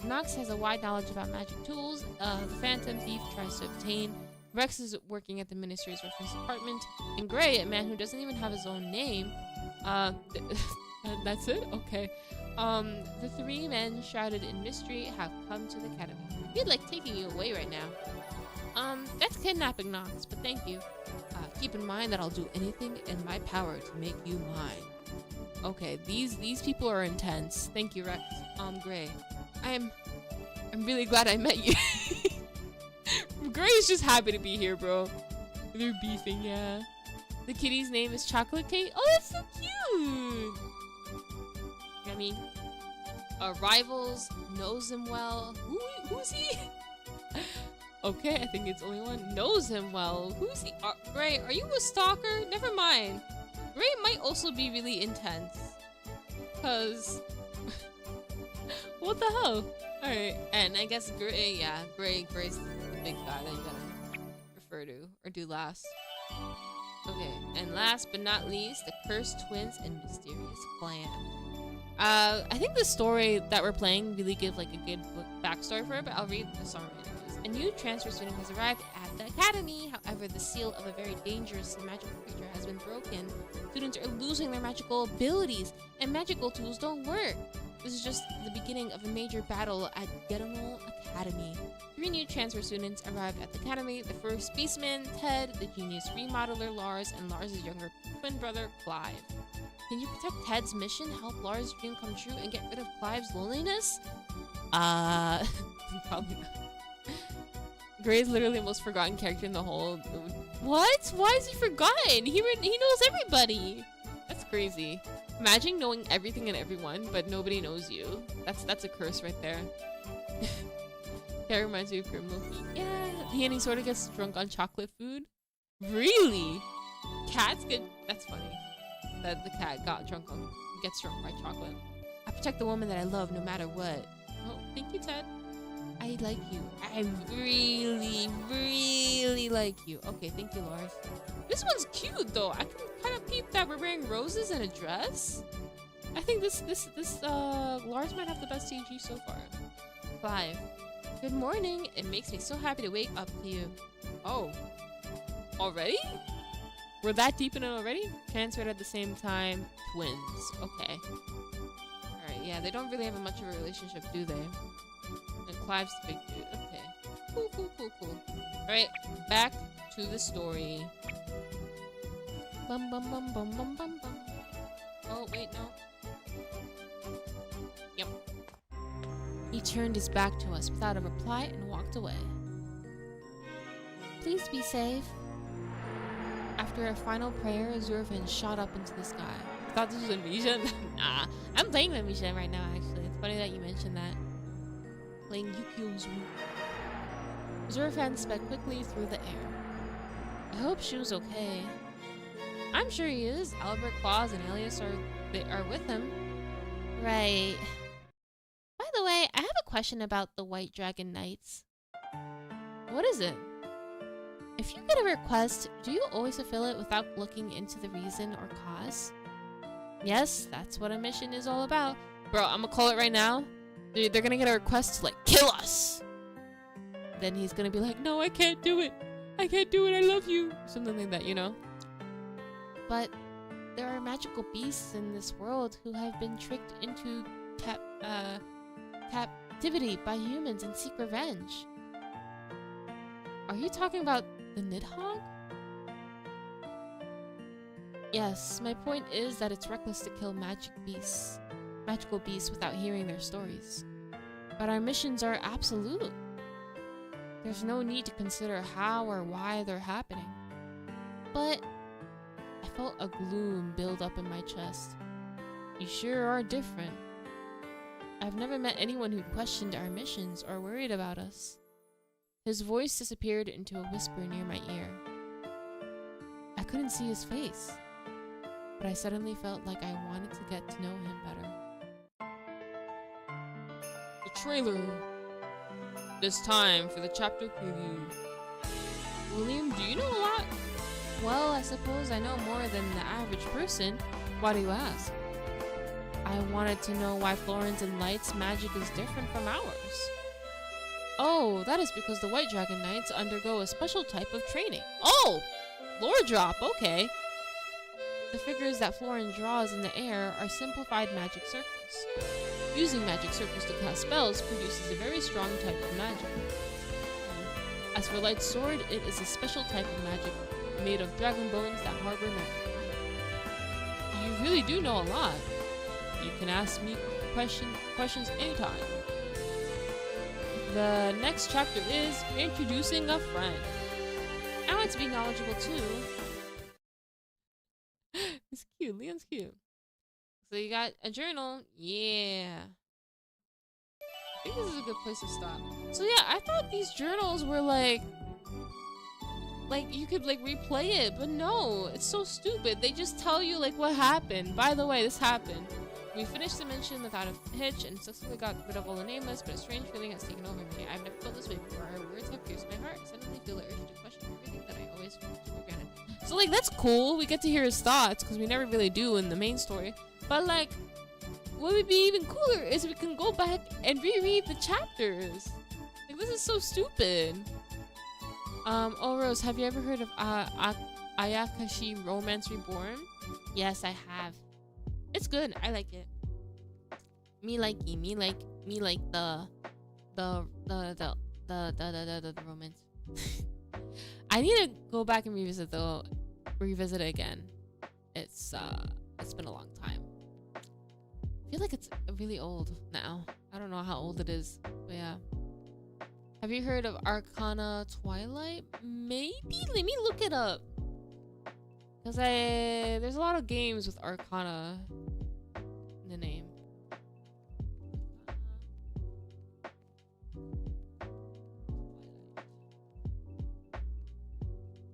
Nox has a wide knowledge about magic tools. The Phantom Thief tries to obtain. Rex is working at the Ministry's reference department. And Gray, a man who doesn't even have his own name. That's it? Okay. The three men shrouded in mystery have come to the Academy. I feel like taking you away right now. That's kidnapping, Nox, but thank you. Keep in mind that I'll do anything in my power to make you mine. Okay, these people are intense. Thank you, Rex. Gray. I'm really glad I met you. Gray is just happy to be here, bro. They're beefing, yeah. The kitty's name is Chocolate Cake. Oh, that's so cute. Yummy. Rivals knows him well. Who's he? Okay, I think it's only one knows him well. Who's he? Gray, are you a stalker? Never mind. Gray might also be really intense. Cause what the hell? Alright, and I guess Gray, yeah, Gray's the big guy that you gotta refer to or do last. Okay, and last but not least, the Cursed Twins and Mysterious Plan. I think the story that we're playing really gives like a good backstory for it, but I'll read the summary anyways. A new transfer student has arrived at the academy. However, the seal of a very dangerous and magical creature has been broken. Students are losing their magical abilities, and magical tools don't work. This is just the beginning of a major battle at Geronal Academy. 3 new transfer students arrived at the academy. The first Beastman, Ted, the genius remodeler Lars, and Lars' younger twin brother, Clive. Can you protect Ted's mission, help Lars' dream come true, and get rid of Clive's loneliness? Probably not. Gray's literally the most forgotten character in the whole... What? Why is he forgotten? He knows everybody! That's crazy. Imagine knowing everything and everyone, but nobody knows you. That's a curse right there. That reminds me of Criminal Heat. Yeah, and he sort of gets drunk on chocolate food. Really? Cats get... That's funny. That the cat gets drunk by chocolate. I protect the woman that I love no matter what. Oh, thank you, Ted. I like you. I really, really like you. Okay, thank you, Lars. This one's cute though. I can kind of peep that we're wearing roses and a dress. I think this Lars might have the best CG so far. 5. Good morning. It makes me so happy to wake up to you. Oh. Already? We're that deep in it already? Transferred at the same time. Twins. Okay. Alright, yeah, they don't really have much of a relationship, do they? And Clive's the big dude. Okay. Cool. Alright, back to the story. Bum bum bum bum bum bum bum. Oh, wait, no. Yep. He turned his back to us without a reply and walked away. Please be safe. After a final prayer, Zurfin shot up into the sky. I thought this was Amnesia? Nah, I'm playing Amnesia right now, actually. It's funny that you mentioned that. Playing Yukio's route. Zurfan sped quickly through the air. I hope Shu's okay. I'm sure he is. Albert, Claus, and Elias are with him. Right. By the way, I have a question about the White Dragon Knights. What is it? If you get a request, do you always fulfill it without looking into the reason or cause? Yes, that's what a mission is all about. Bro, I'm gonna call it right now. They're gonna get a request to, like, kill us! Then he's gonna be like, no, I can't do it! I can't do it, I love you! Something like that, you know? But there are magical beasts in this world who have been tricked into captivity by humans and seek revenge. Are you talking about the Nidhogg? Yes, my point is that it's reckless to kill magical beasts without hearing their stories. But our missions are absolute. There's no need to consider how or why they're happening. But I felt a gloom build up in my chest. You sure are different. I've never met anyone who questioned our missions or worried about us. His voice disappeared into a whisper near my ear. I couldn't see his face, but I suddenly felt like I wanted to get to know him better. The trailer. It's time for the chapter preview. William, do you know a lot? Well, I suppose I know more than the average person. Why do you ask? I wanted to know why Florin's and Light's magic is different from ours. Oh, that is because the White Dragon Knights undergo a special type of training. Oh! Lore drop, okay. The figures that Florin draws in the air are simplified magic circles. Using magic circles to cast spells produces a very strong type of magic. As for Light's sword, it is a special type of magic made of dragon bones that harbor magic. You really do know a lot. You can ask me questions anytime. The next chapter is introducing a friend. I want to be knowledgeable too. It's cute. Leon's cute. So you got a journal. Yeah. I think this is a good place to stop. So yeah, I thought these journals were like you could like replay it, but no, it's so stupid. They just tell you like what happened. By the way, this happened. We finished the mission without a hitch and successfully got rid of all the nameless, but a strange feeling has taken over me. I've never felt this way before. Our words have pierced my heart. I suddenly feel the urge to question everything that I always took for granted. So like that's cool. We get to hear his thoughts because we never really do in the main story. But like, what would be even cooler is we can go back and reread the chapters. Like this is so stupid. Oh Rose, have you ever heard of Ayakashi Romance Reborn? Yes, I have. It's good. I like it. Me like the romance. I need to go back and revisit it again. It's been a long time. I feel like it's really old now. I don't know how old it is, but yeah. Have you heard of Arcana Twilight? Maybe. Let me look it up. Cause there's a lot of games with Arcana in the name.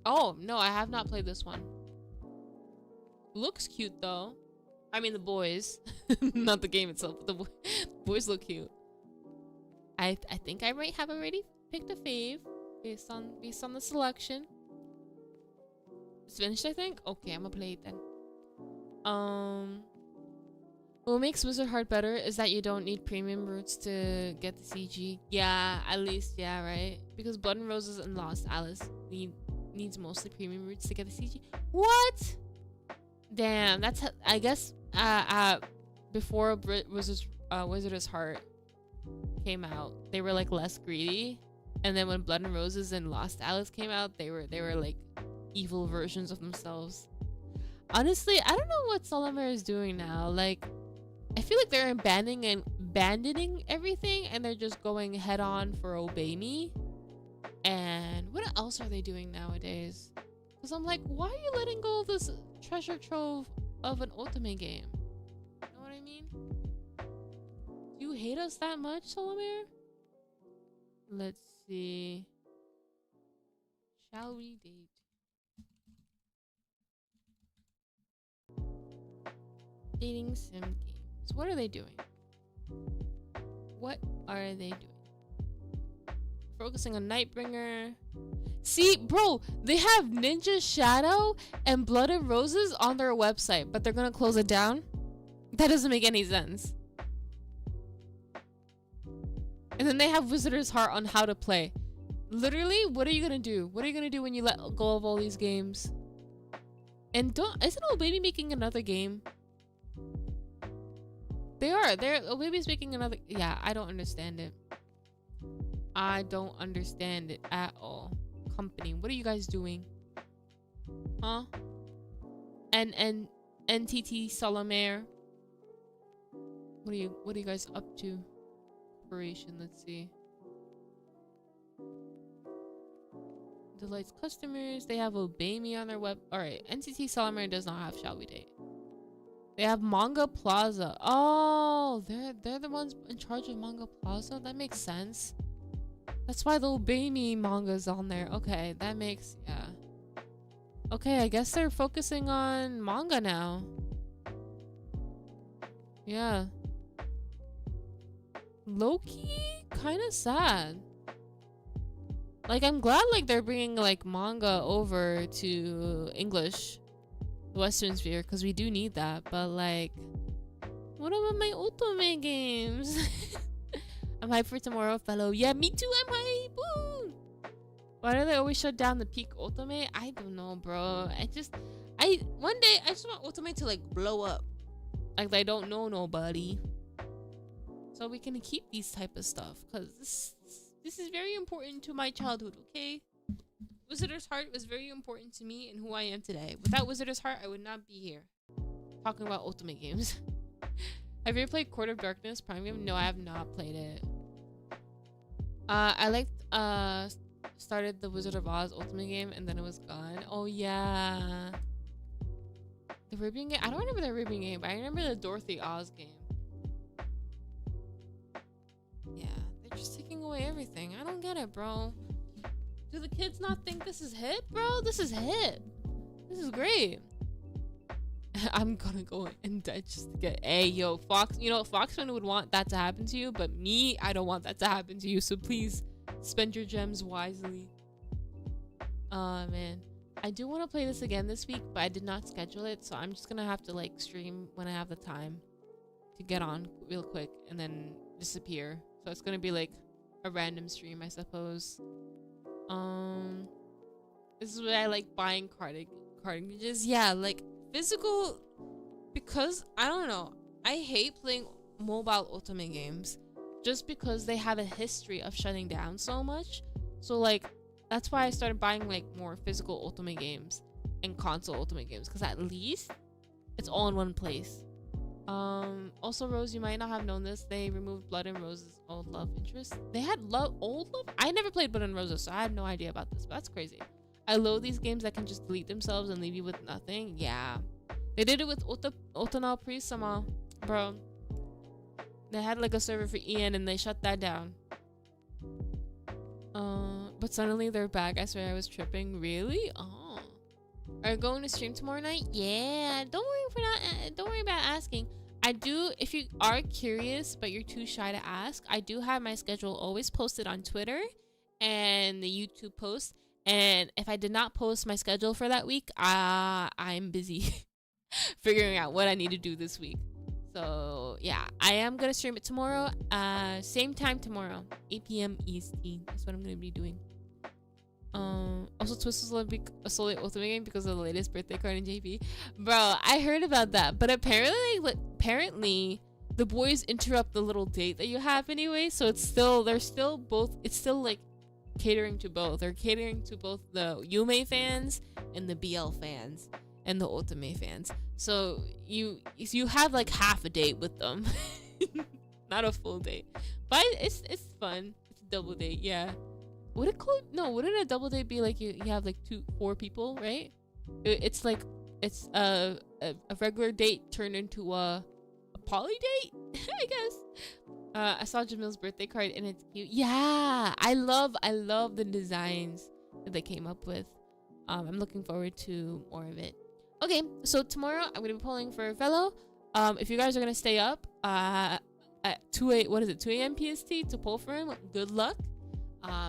Oh no, I have not played this one. Looks cute though. I mean the boys, not the game itself, but the boys look cute. I think I might have already picked a fave based on the selection. It's finished, I think. Okay, I'm gonna play it then. What makes Wizard Heart better is that you don't need premium routes to get the CG. Yeah, at least, yeah, right? Because Blood and Roses and Lost Alice needs mostly premium routes to get the CG. What? Damn, that's I guess before Wizardress Heart came out, they were like less greedy, and then when Blood and Roses and Lost Alice came out, they were like evil versions of themselves. Honestly, I don't know what Solomere is doing now. Like, I feel like they're abandoning everything and they're just going head on for Obey Me. And what else are they doing nowadays? Because I'm like, why are you letting go of this treasure trove of an ultimate game? You know what I mean? Do you hate us that much, Solomere? Let's see. Shall we date? Dating sim games. What are they doing? What are they doing? Focusing on Nightbringer. See, bro, they have Ninja Shadow and Blood and Roses on their website, but they're gonna close it down? That doesn't make any sense. And then they have Wizardress Heart on how to play. Literally, what are you gonna do? What are you gonna do when you let go of all these games? And isn't Old Baby making another game? Old Baby's making another. Yeah, I don't understand it. I don't understand it at all. Company, what are you guys doing? Huh? And NTT Solomere. What are you guys up to? Corporation, let's see. Delights customers. They have Obey Me on their web. Alright, NTT Solomere does not have Shall We Date. They have Manga Plaza. Oh, they're the ones in charge of Manga Plaza. That makes sense. That's why the Obey Me manga's on there. Okay, that makes, yeah. Okay, I guess they're focusing on manga now. Yeah. Low-key, kind of sad. Like, I'm glad like they're bringing like manga over to English, the Western sphere, because we do need that. But like, what about my ultimate games? I'm hyped for tomorrow, fellow. Yeah, me too. I'm hyped. Woo! Why do they always shut down the peak ultimate? I don't know, bro. One day I just want ultimate to like blow up, like they don't know nobody, so we can keep these type of stuff, because this is very important to my childhood. Okay, Wizardress Heart was very important to me and who I am today. Without Wizardress Heart, I would not be here talking about ultimate games. Have you ever played Court of Darkness Prime game? No, I have not played it. I started the Wizard of Oz ultimate game and then it was gone. Oh yeah. The Ribbon game? I don't remember the Ribbon game, but I remember the Dorothy Oz game. Yeah, they're just taking away everything. I don't get it, bro. Do the kids not think this is hip, bro? This is hip. This is great. I'm gonna go and just get yo Fox. You know, Foxman would want that to happen to you, but me, I don't want that to happen to you. So please spend your gems wisely. Oh man, I do want to play this again this week, but I did not schedule it, so I'm just gonna have to like stream when I have the time to get on real quick and then disappear. So it's gonna be like a random stream, I suppose. This is why I like buying cartridges. Yeah, like physical, because I don't know. I hate playing mobile ultimate games just because they have a history of shutting down so much. So like that's why I started buying like more physical ultimate games and console ultimate games, because at least it's all in one place. Also, Rose, you might not have known this, they removed Blood and Rose's old love interest. They had old love. I never played Blood and Roses, so I have no idea about this, but that's crazy. I loathe these games that can just delete themselves and leave you with nothing. Yeah, they did it with Otanal Priest, bro. They had like a server for EN and they shut that down. But suddenly they're back. I swear I was tripping. Really? Oh. Are you going to stream tomorrow night? Yeah. Don't worry about asking. I do, if you are curious but you're too shy to ask, I do have my schedule always posted on Twitter and the YouTube post. And if I did not post my schedule for that week, I'm busy figuring out what I need to do this week. So yeah, I am gonna stream it tomorrow, same time tomorrow, 8 p.m. EST. That's what I'm gonna be doing. Also Twist was a solo ultimate game because of the latest birthday card in JP. Bro, I heard about that, but apparently the boys interrupt the little date that you have anyway, so it's still like catering to both. They're catering to both the Yume fans and the BL fans and the ultimate fans. So you have like half a date with them. Not a full date. But it's fun. It's a double date, yeah. Wouldn't a double date be like you have like 4 people, right? It's like it's a regular date turned into a poly date, I guess. I saw Jamil's birthday card and it's cute. Yeah, I love the designs that they came up with. I'm looking forward to more of it. Okay, so tomorrow I'm gonna be polling for a fellow. If you guys are gonna stay up at 2 a.m. PST to poll for him, good luck.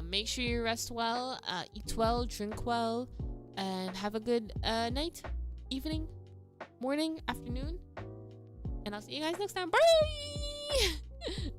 Make sure you rest well, eat well, drink well, and have a good night, evening, morning, afternoon. And I'll see you guys next time. Bye.